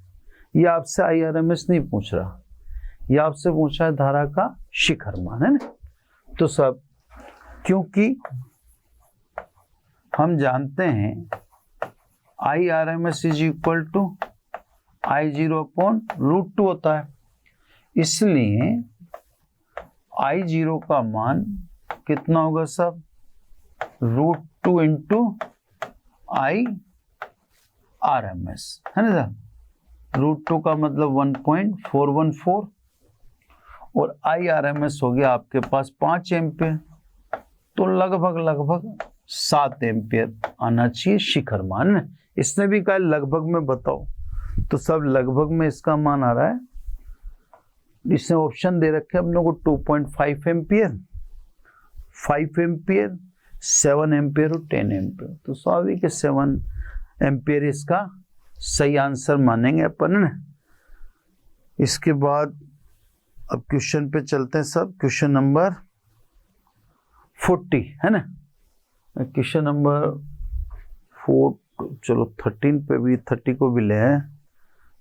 ये आपसे IRMS नहीं पूछ रहा, ये आपसे पूछा है धारा का शिखर मान, है ना। तो सब क्योंकि हम जानते हैं IRMS is equal to I0 upon √2 होता है, इसलिए I0 का मान कितना होगा सब, √2 इंटू IRMS, है ना साहब। √2 का मतलब 1.414 और IRMS हो गया आपके पास 5 एम्पियर, तो लगभग 7 एम्पियर आना चाहिए शिखर मान। इसने भी कहा लगभग में बताओ, तो सब लगभग में इसका मान आ रहा है। इसने ऑप्शन दे रखे अपने को 2.5 एम्पियर, 5 एम्पियर, 7 एम्पियर और 10 एम्पियर, तो स्वाभाविक 7 एम्पियर इसका सही आंसर मानेंगे अपन। इसके बाद अब क्वेश्चन पे चलते हैं सब। क्वेश्चन नंबर 40 है ना, क्वेश्चन नंबर 4, चलो 13 पे भी, 30 को भी ले आए,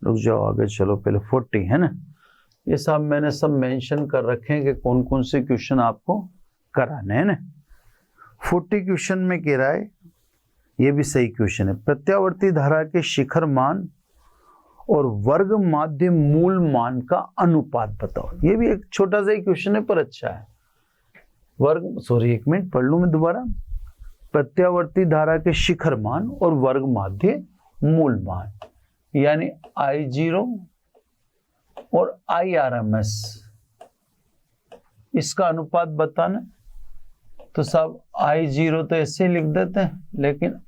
रुक जाओ आगे चलो, पहले 40 है ना। ये सब मैंने सब मेंशन कर रखे हैं कि कौन कौन से क्वेश्चन आपको कराने हैं ना। 40 क्वेश्चन में कह रहा है, ये भी सही क्वेश्चन है, प्रत्यावर्ती धारा के शिखर मान और वर्ग माध्य मूल मान का अनुपात बताओ। ये भी एक छोटा सा ही क्वेश्चन है पर अच्छा है। एक मिनट पढ़ लूं मैं दोबारा। प्रत्यावर्ती धारा के शिखर मान और वर्ग माध्य मूल मान, यानी I0 और IRMS, इसका अनुपात बताना। तो सब I0 तो ऐसे लिख देते हैं, लेकिन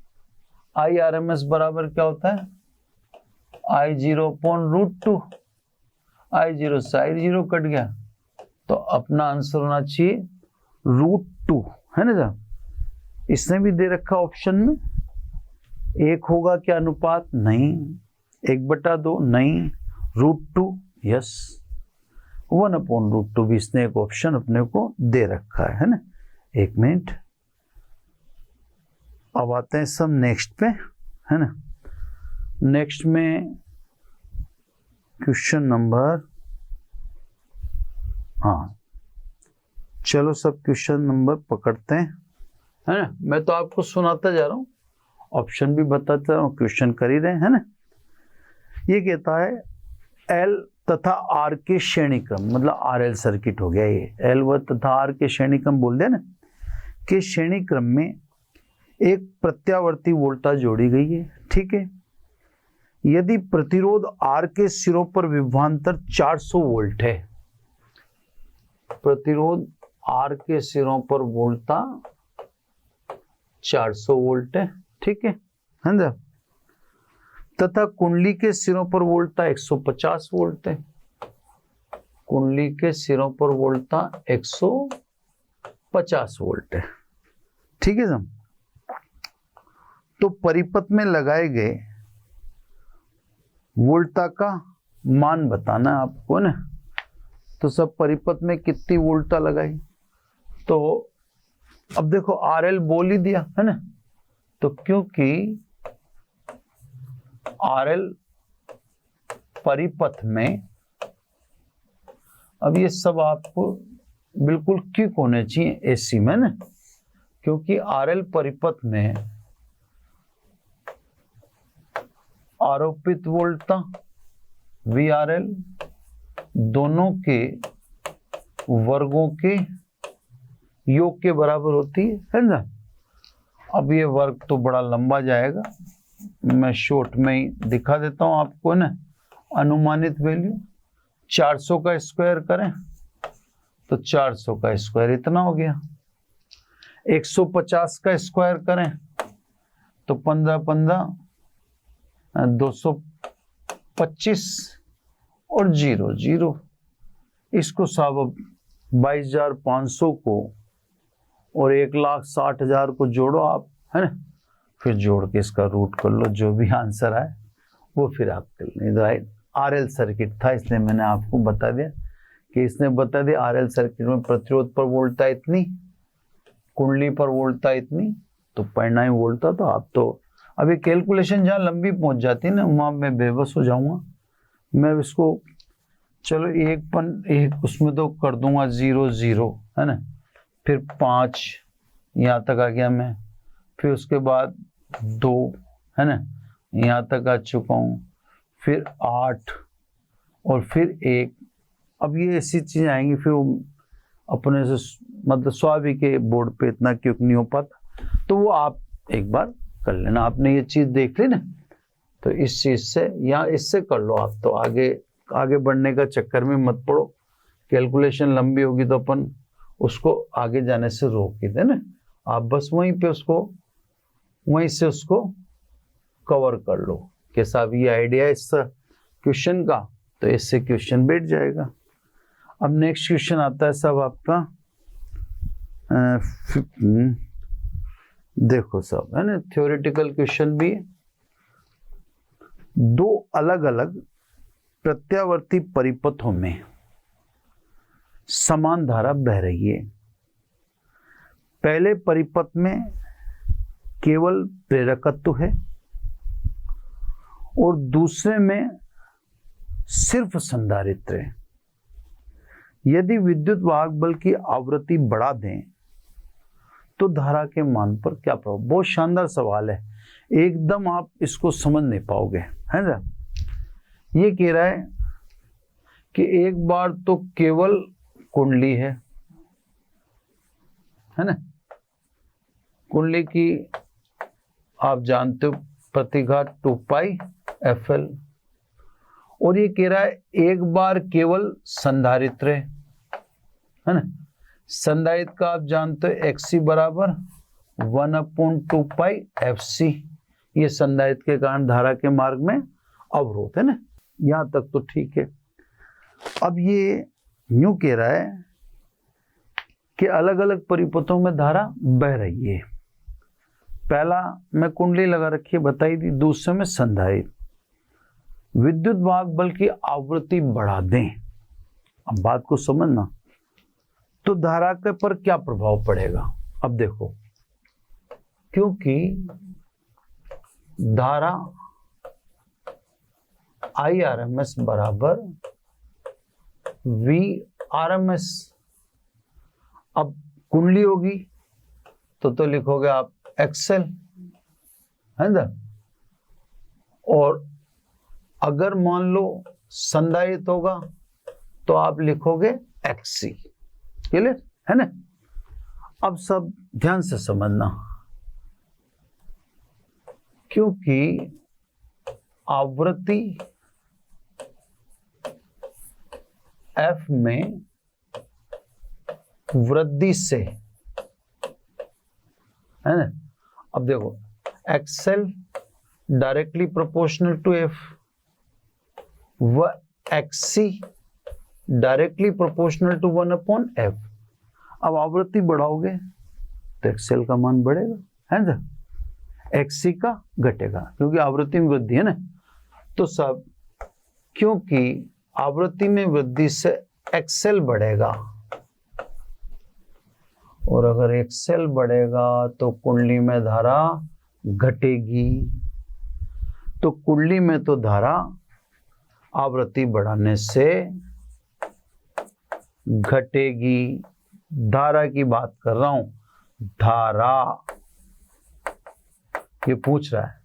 IRMS बराबर क्या होता है, I0/√2। I0 से I0 कट गया, तो अपना आंसर होना चाहिए √2 है ना साहब। इसने भी दे रखा ऑप्शन में, एक होगा क्या अनुपात, नहीं, 1/2 नहीं, √2 यस, 1/√2 भी इसने एक ऑप्शन अपने को दे रखा है ना। एक मिनट, अब आते हैं सब नेक्स्ट पे है ना। नेक्स्ट में क्वेश्चन नंबर, हाँ चलो सब क्वेश्चन नंबर पकड़ते हैं है ना। मैं तो आपको सुनाता जा रहा हूँ, ऑप्शन भी बताता हूँ, क्वेश्चन कर ही रहे हैं ना। ये कहता है एल तथा आर के श्रेणी क्रम, मतलब RL सर्किट हो गया ये, एल व तथा आर के श्रेणी क्रम बोल दे ना, के श्रेणी क्रम में एक प्रत्यावर्ती वोल्टा जोड़ी गई है, ठीक है। यदि प्रतिरोध R के सिरों पर विभवांतर 400 वोल्ट है, प्रतिरोध R के सिरों पर वोल्टा 400 वोल्ट है, ठीक है ना, तथा कुंडली के सिरों पर वोल्टा 150 वोल्ट है, कुंडली के सिरों पर वोल्टा 150 वोल्ट है, ठीक है साहब। तो परिपथ में लगाए गए वोल्टा का मान बताना है आपको ना। तो सब परिपथ में कितनी वोल्टा लगाई, तो अब देखो RL बोल ही दिया है ना, तो क्योंकि RL परिपथ में, अब ये सब आपको बिल्कुल क्विक होने चाहिए AC में ना, क्योंकि RL परिपथ में आरोपित वोल्टता VRL दोनों के वर्गों के योग के बराबर होती है ना। अब ये वर्ग तो बड़ा लंबा जाएगा, मैं शॉर्ट में ही दिखा देता हूं आपको ना। अनुमानित वैल्यू 400 का स्क्वायर करें तो 400 का स्क्वायर इतना हो गया, 150 का स्क्वायर करें तो 15 225 और 0 इसको सब 22,500 को और 1,60,000 को जोड़ो आप है ना, फिर जोड़ के इसका रूट कर लो, जो भी आंसर आए वो फिर आप कर लें। RL सर्किट था, इसलिए मैंने आपको बता दिया कि इसने बता दिया RL सर्किट में प्रतिरोध पर वोल्टता इतनी, कुंडली पर वोल्टता इतनी, तो परिणामी वोल्टता। तो आप तो अभी कैलकुलेशन जहाँ लंबी पहुंच जाती है ना, वहाँ मैं बेबस हो जाऊंगा। मैं इसको चलो एक उसमें तो कर दूंगा 0 है ना, फिर 5 यहाँ तक आ गया मैं, फिर उसके बाद 2 है ना, यहाँ तक आ चुका हूँ, फिर 8 और फिर 1। अब ये ऐसी चीजें आएंगी, फिर अपने से मतलब स्वाभाविक के बोर्ड पे इतना क्यों नहीं हो पाता, तो वो आप एक बार कर लेना। आपने ये चीज देख ली ना, तो इस चीज से या इससे कर लो आप, तो आगे बढ़ने का चक्कर में मत पड़ो। कैलकुलेशन लंबी होगी तो अपन उसको आगे जाने से रोक ही देना, आप बस वहीं पे उसको वहीं से उसको कवर कर लो। कैसा भी आइडिया इस क्वेश्चन का, तो इससे क्वेश्चन बैठ जाएगा। अब नेक्स्ट क्वेश्चन आता है सब आपका देखो सब है ना, थ्योरेटिकल क्वेश्चन भी। दो अलग अलग प्रत्यावर्ती परिपथों में समान धारा बह रही है। पहले परिपथ में केवल प्रेरकत्व है और दूसरे में सिर्फ संधारित्र है। यदि विद्युत वाहक बल की आवृत्ति बढ़ा दें तो धारा के मान पर क्या प्रभाव? बहुत शानदार सवाल है, एकदम आप इसको समझ नहीं पाओगे, है ना। ये कह रहा है कि एक बार तो केवल कुंडली है ना, कुंडली की आप जानते हो प्रतिघात 2πfl, और ये कह रहा है एक बार केवल संधारित्र है ना। संधारित्र का आप जानते हो XC बराबर 1/2πfc, ये संधारित्र के कारण धारा के मार्ग में अवरोध है ना। यहां तक तो ठीक है। अब ये यूं कह रहा है कि अलग अलग परिपथों में धारा बह रही है। पहला में कुंडली लगा रखी है, बताई दी। दूसरे में संधारित्र। विद्युत वाहक बल की आवृत्ति बढ़ा दें, अब बात को समझना, तो धारा के पर क्या प्रभाव पड़ेगा? अब देखो, क्योंकि धारा IRMS बराबर VRMS, अब कुंडली होगी तो लिखोगे आप XL, है ना। और अगर मान लो संधारित्र होगा तो आप लिखोगे XC, क्लियर है ना। अब सब ध्यान से समझना, क्योंकि आवृत्ति F में वृद्धि से, है ना। अब देखो XL directly proportional to F व XC directly proportional to 1/f। अब आवृत्ति बढ़ाओगे तो XL का मान बढ़ेगा, है ना, XC का घटेगा, क्योंकि आवृत्ति में वृद्धि है ना। तो सब क्योंकि आवृत्ति में वृद्धि से XL बढ़ेगा, और अगर XL बढ़ेगा तो कुंडली में धारा घटेगी। तो कुंडली में तो धारा आवृत्ति बढ़ाने से घटेगी। धारा की बात कर रहा हूं, धारा ये पूछ रहा है।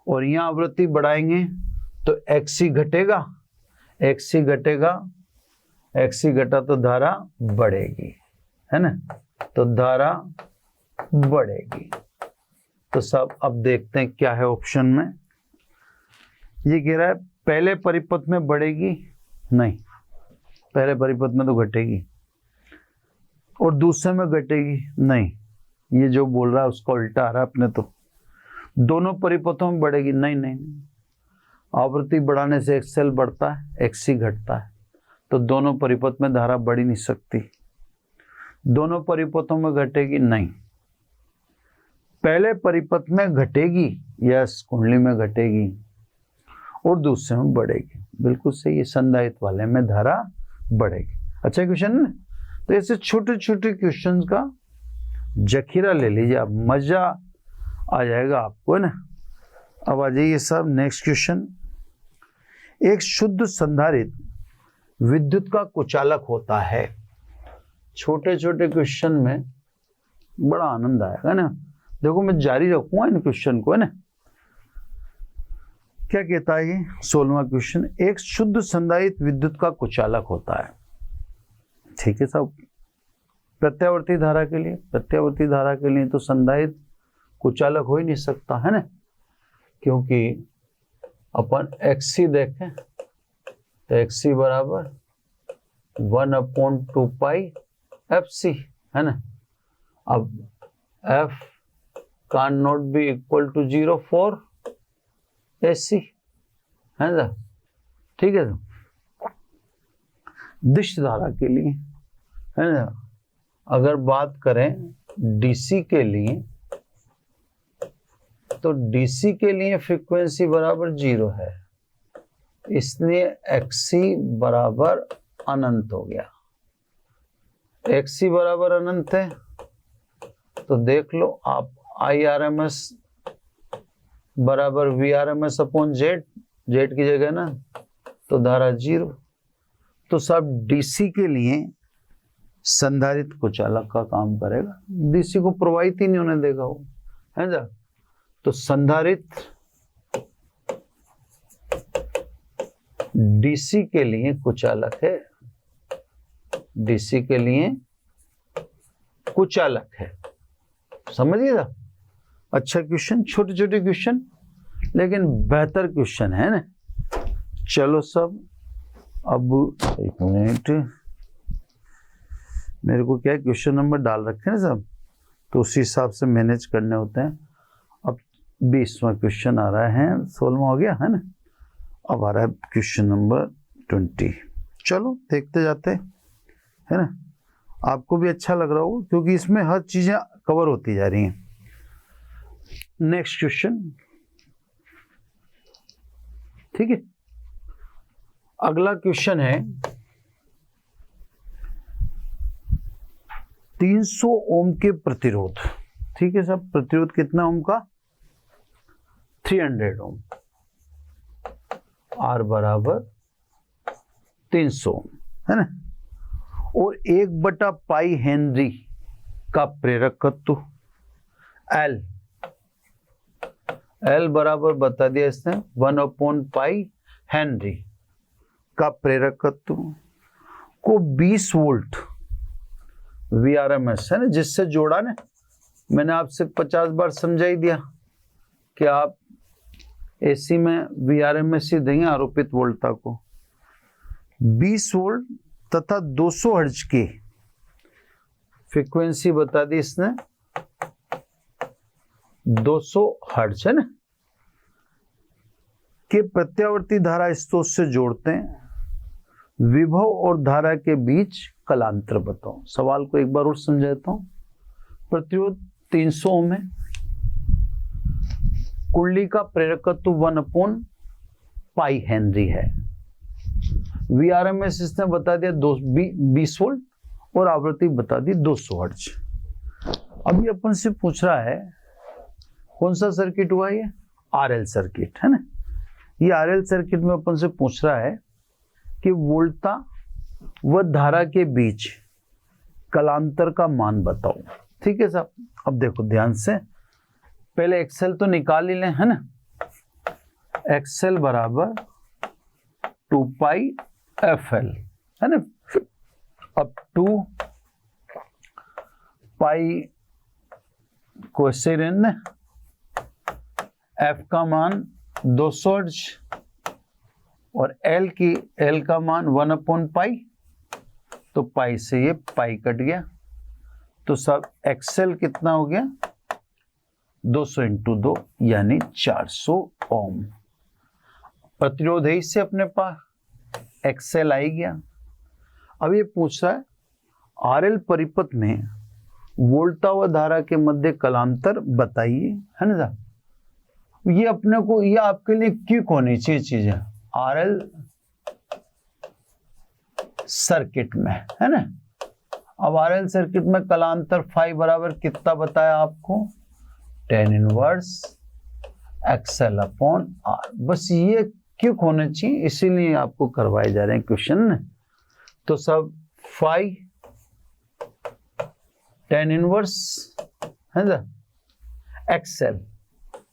और यहां आवृत्ति बढ़ाएंगे तो XC घटेगा, XC घटेगा, XC घटा तो धारा बढ़ेगी, है ना। तो धारा बढ़ेगी। तो सब अब देखते हैं क्या है ऑप्शन में। ये कह रहा है पहले परिपथ में बढ़ेगी, नहीं, पहले परिपथ में तो घटेगी, और दूसरे में घटेगी, नहीं। ये जो बोल रहा है उसका उल्टा आ रहा है अपने तो। दोनों परिपथों में बढ़ेगी, नहीं नहीं, आवृत्ति बढ़ाने से XL बढ़ता है, XC घटता है, तो दोनों परिपथ में धारा बढ़ ही नहीं सकती। दोनों परिपथों में घटेगी, नहीं। पहले परिपथ में घटेगी, यस, कुंडली में घटेगी, और दूसरे में बढ़ेगी, बिल्कुल सही है। संधारित्र वाले में धारा बढ़ेगी। अच्छा क्वेश्चन है। तो ऐसे छोटे छोटे क्वेश्चन का जखीरा ले लीजिए आप, मजा आ जाएगा आपको, है ना। अब आ जाइए सब नेक्स्ट क्वेश्चन। एक शुद्ध संधारित्र विद्युत का कुचालक होता है। छोटे छोटे क्वेश्चन में बड़ा आनंद आएगा ना। देखो मैं जारी रखूंगा इन क्वेश्चन को, है ना। क्या कहता है ये 16वां क्वेश्चन, एक शुद्ध संधारित्र विद्युत का कुचालक होता है। ठीक है साहब। प्रत्यावर्ती धारा के लिए, प्रत्यावर्ती धारा के लिए तो संधारित्र कुचालक हो ही नहीं सकता, है ना, क्योंकि अपन XC देखें तो XC बराबर 1/2πfc, है ना। अब F can not be equal to 0 for AC, है ना। ठीक है। दिश धारा के लिए, है ना, अगर बात करें DC के लिए, तो DC के लिए फ्रीक्वेंसी बराबर 0 है, इसलिए XC बराबर अनंत हो गया, एक्स ही बराबर अनंत है तो देख लो आप आई आर एम एस बराबर V R M S upon Z, Z की जगह ना तो धारा 0। तो सब डीसी के लिए संधारित्र कुचालक का काम करेगा, डीसी को प्रवाहित ही नहीं होने देगा वो, है ना। तो संधारित्र डीसी के लिए कुचालक है, डीसी के लिए कुचालक है, समझिएगा। अच्छा क्वेश्चन, छोटे छोटे क्वेश्चन लेकिन बेहतर क्वेश्चन है ना। चलो सब, अब एक मिनट, मेरे को क्या क्वेश्चन नंबर डाल रखे हैं सब, तो उसी हिसाब से मैनेज करने होते हैं। अब 20वां क्वेश्चन आ रहा है, 16वां हो गया है ना, अब आ रहा है क्वेश्चन नंबर 20। चलो देखते जाते है ना, आपको भी अच्छा लग रहा होगा क्योंकि इसमें हर चीजें कवर होती जा रही हैं। नेक्स्ट क्वेश्चन, ठीक है। अगला क्वेश्चन है 300 ओम के प्रतिरोध, ठीक है सब। प्रतिरोध कितना ओम का? 300 ओम, आर बराबर 300 ओम, है ना। और 1/पाई हेनरी का प्रेरकत्व एल, एल बराबर बता दिया इसने 1/पाई हेनरी का प्रेरकत्व को 20 वोल्ट VRMS, है ना, जिससे जोड़ा ना, मैंने आपसे 50 बार समझा ही दिया कि आप AC में VRMS ही देंगे आरोपित वोल्टता को। 20 वोल्ट तथा 200 हर्ट्ज की फ्रीक्वेंसी बता दी इसने, 200 हर्ट्ज, है ना, के प्रत्यावर्ती धारा स्रोत से जोड़ते हैं। विभव और धारा के बीच कलांतर बताओ। सवाल को एक बार और समझाता हूं। प्रतिरोध 300 ओम है, कुंडली का प्रेरकत्व 1/पाई हेनरी है, VRMS इसने बता दिया 20 वोल्ट और आवृत्ति बता दी 200 हर्ट्ज। अभी अपन से पूछ रहा है कौन सा सर्किट हुआ ये? RL सर्किट, है ना। ये RL सर्किट में अपन से पूछ रहा है कि वोल्टता व धारा के बीच कलांतर का मान बताओ, ठीक है साहब। अब देखो ध्यान से, पहले एक्सेल तो निकाल ही लें, है ना। एक्सेल बराबर 2पाई FL, है ना। अब 2 पाई को ऐसे रहने, F का मान 200 हर्ट्ज और L का मान 1/पाई, तो पाई से ये पाई कट गया, तो सब एक्सेल कितना हो गया? 200 × 2 यानी 400 ओम। प्रतिरोध है इससे अपने पास, एक्सेल आई गया। अब ये पूछ रहा है RL परिपथ में वोल्टता व धारा के मध्य कलांतर बताइए, है ना। ये अपने को, ये आपके लिए क्यों होनी चाहिए चीजें RL सर्किट में, है ना। अब RL सर्किट में कलांतर फाई बराबर कितना बताया आपको? tan inverse XL/R। बस ये क्यों होने चाहिए, इसीलिए आपको करवाए जा रहे हैं क्वेश्चन। तो सब फाई tan इनवर्स, है ना,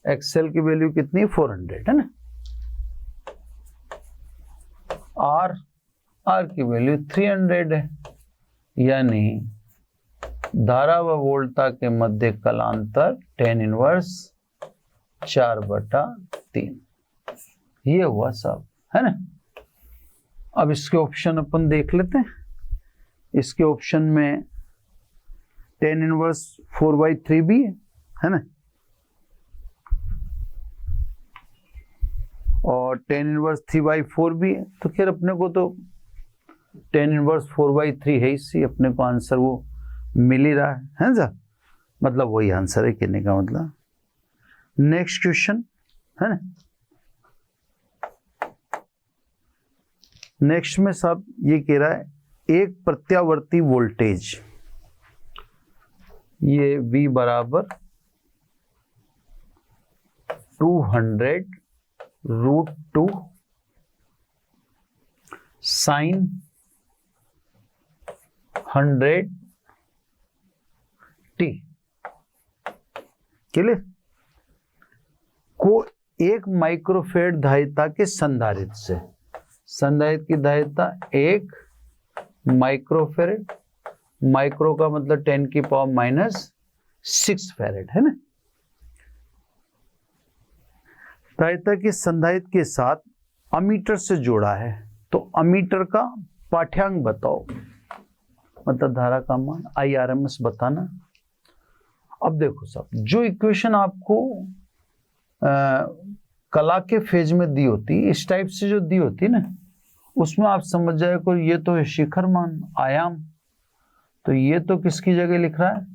एक्सेल की वैल्यू कितनी? 400, है ना। आर की वैल्यू 300 है, यानी धारा व वोल्टता के मध्य कलांतर tan इनवर्स 4/3। ये हुआ सब, है ना। अब इसके ऑप्शन अपन देख लेते हैं। इसके ऑप्शन में tan इनवर्स 4/3 भी है ना, और tan इनवर्स 3/4 भी है। तो खैर अपने को तो tan इनवर्स 4/3 है, इसी अपने को आंसर वो मिल ही रहा है ना, मतलब वही आंसर है कहने का मतलब। नेक्स्ट क्वेश्चन, है ना। नेक्स्ट में सब ये कह रहा है एक प्रत्यावर्ती वोल्टेज, ये V बराबर 200√2 साइन 100t क्लियर, को 1 माइक्रोफेड धारिता के संधारित्र से, संधारित्र की धारिता 1 माइक्रोफेरेड, माइक्रो का मतलब 10⁻⁻6 फैरेड है ना। धारिता के संधारित्र के साथ अमीटर से जोड़ा है, तो अमीटर का पाठ्यांक बताओ, मतलब धारा का मान IRMS बताना। अब देखो साहब, जो इक्वेशन आपको कला के फेज में दी होती, इस टाइप से जो दी होती ना, उसमें आप समझ जाए को ये तो है शिखर मान आयाम, तो ये तो किसकी जगह लिख रहा है,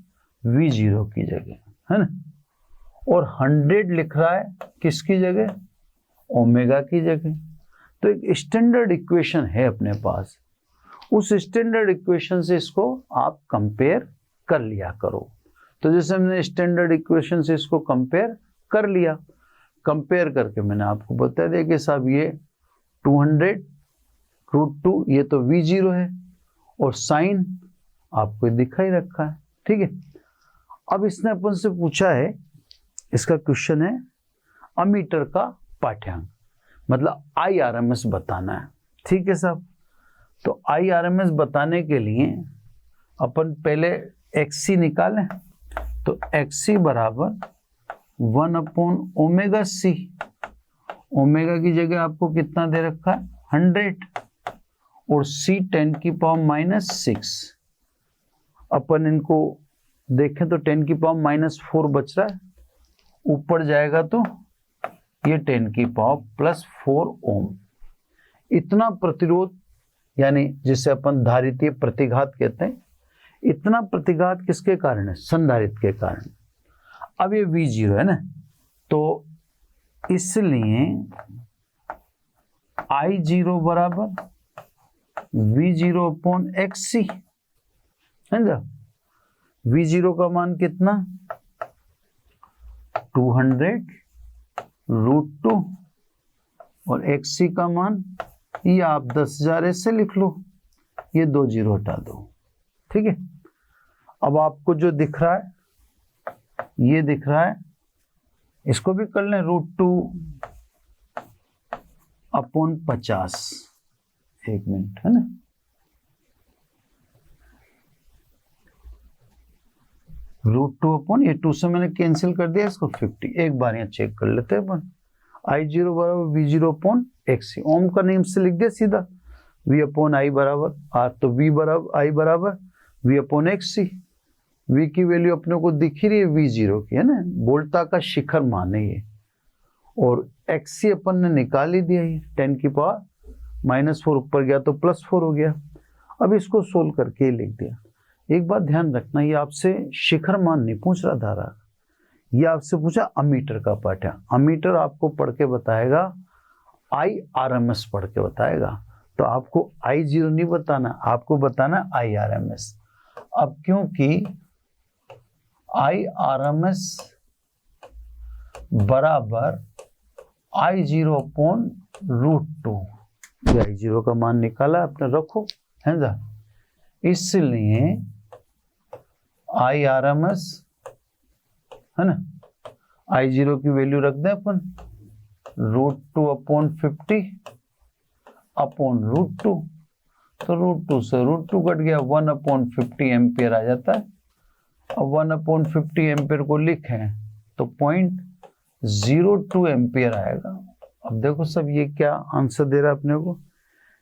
V0 की जगह है ना, और 100 लिख रहा है किसकी जगह, ओमेगा की जगह। तो एक स्टैंडर्ड इक्वेशन है अपने पास, उस स्टैंडर्ड इक्वेशन से इसको आप कंपेयर कर लिया करो। तो जैसे हमने स्टैंडर्ड इक्वेशन से इसको कंपेयर कर लिया, कंपेयर करके मैंने आपको बता दिया कि साहब ये 200√2 ये तो V0 है, और साइन आपको दिखा ही रखा है, ठीक है। अब इसने अपन से पूछा है, इसका क्वेश्चन है अमीटर का पाठ्यांक, मतलब IRMS बताना है, ठीक है साहब। तो IRMS बताने के लिए अपन पहले XC निकालें, तो XC बराबर 1/ω/c, ओमेगा की जगह आपको कितना दे रखा है 100, और C 10⁻⁻6, अपन इनको देखें तो 10⁻⁻4 बच रहा है, ऊपर जाएगा तो ये 10⁻+4 ओम। इतना प्रतिरोध, यानी जिसे अपन धारितीय प्रतिघात कहते हैं, इतना प्रतिघात किसके कारण है, संधारित्र के कारण। अब ये V0 है ना, तो इसलिए I0 बराबर V0/XC है ना। V0 का मान कितना 200√2, और XC का मान ये आप 10,000 ऐसे लिख लो, ये 2 जीरो हटा दो, ठीक है। अब आपको जो दिख रहा है, ये दिख रहा है, इसको भी कर लें √2/50, 1 मिनट है ना, √2 ये 2 से मैंने कैंसिल कर दिया, इसको 50। एक बार यहाँ चेक कर लेते हैं अपन, I0 बराबर V0/XC, ओम का नियम से लिख दिया सीधा, V/I बराबर R, तो V बराबर I बराबर V/XC। V की वैल्यू अपने को दिख ही रही है V0 की, है ना, वोल्टा का शिखर मान है ये, और XC अपन ने निकाल ही दिया, ये 10⁻⁻4 ऊपर गया तो +4 हो गया। अब इसको सोल्व करके लिख दिया। एक बात ध्यान रखना, ये आपसे शिखर मान नहीं पूछ रहा धारा, ये आपसे पूछा अमीटर का पाठ्यांक। अमीटर आपको पढ़ के बताएगा, IRMS पढ़ के बताएगा, तो आपको I0 नहीं बताना, आपको बताना IRMS। अब क्योंकि IRMS बराबर I0/√2, I0 का मान निकाला आपने, रखो है ना, इसलिए IRMS है ना, I0 की वैल्यू रख दें अपन √2/50/√2, तो √2 से √2 कट गया, 1/50 एम्पियर आ जाता है। अब 1/50 एम्पियर को लिखें तो 0.02 एम्पियर आएगा। अब देखो सब ये क्या आंसर दे रहा है अपने को,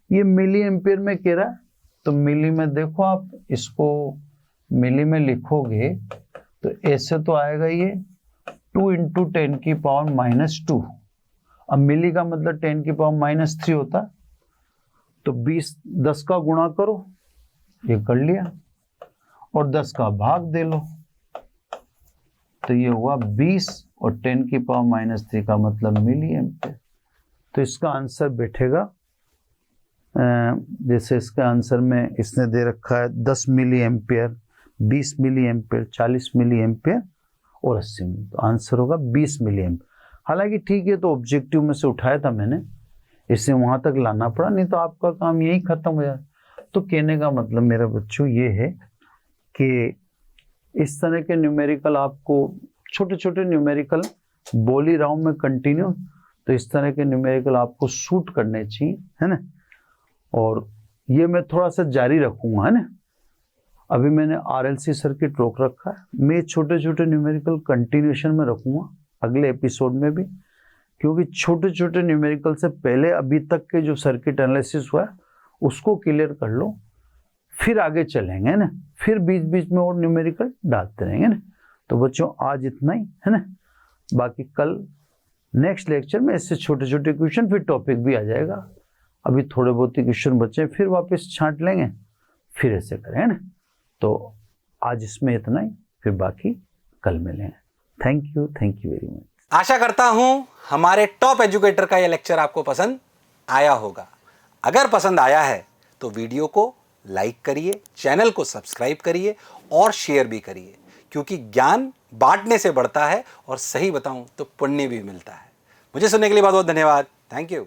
ये मिली एम्पियर में कह रहा है, तो मिली में देखो आप इसको मिली में लिखोगे तो ऐसे तो आएगा ये 2 × 10⁻⁻2। अब मिली का मतलब 10⁻⁻3 होता, तो 10 का गुणा करो, ये कर लिया, और 10 का भाग दे लो, तो ये हुआ 20, और 10⁻⁻3 का मतलब मिली एम्पियर। तो इसका आंसर बैठेगा जैसे इसका आंसर में इसने दे रखा है 10 milli ampere, 20 milli ampere, 40 milli ampere और 80 मिली, तो आंसर होगा 20 मिली एम्पियर। हालांकि ठीक है, तो ऑब्जेक्टिव में से उठाया था मैंने, इससे वहां तक लाना पड़ा, नहीं तो आपका काम यही खत्म हो जाए। तो कहने का मतलब मेरा बच्चों ये है कि इस तरह के न्यूमेरिकल आपको, छोटे छोटे न्यूमेरिकल बोल ही रहा हूं मैं कंटिन्यू, तो इस तरह के न्यूमेरिकल आपको सूट करने चाहिए, है ना। और ये मैं थोड़ा सा जारी रखूंगा, है ना। अभी मैंने RLC सर्किट रोक रखा है, मैं छोटे छोटे न्यूमेरिकल कंटिन्यूशन में रखूंगा अगले एपिसोड में भी, क्योंकि छोटे छोटे न्यूमेरिकल से पहले अभी तक के जो सर्किट एनालिसिस हुआ है उसको क्लियर कर लो, फिर आगे चलेंगे ना, फिर बीच बीच में और न्यूमेरिकल डालते रहेंगे ना। तो बच्चों आज इतना ही, है ना। बाकी कल नेक्स्ट लेक्चर में इससे छोटे छोटे क्वेश्चन, फिर टॉपिक भी आ जाएगा। अभी थोड़े बहुत ही क्वेश्चन बचे, फिर वापस छांट लेंगे, फिर ऐसे करें ना। तो आज इसमें इतना ही, फिर बाकी कल मिलेंगे। Thank you very much. आशा करता हूं हमारे टॉप एजुकेटर का यह लेक्चर आपको पसंद आया होगा। अगर पसंद आया है तो वीडियो को लाइक करिए, चैनल को सब्सक्राइब करिए और शेयर भी करिए, क्योंकि ज्ञान बांटने से बढ़ता है और सही बताऊं तो पुण्य भी मिलता है। मुझे सुनने के लिए बहुत बहुत धन्यवाद। Thank you.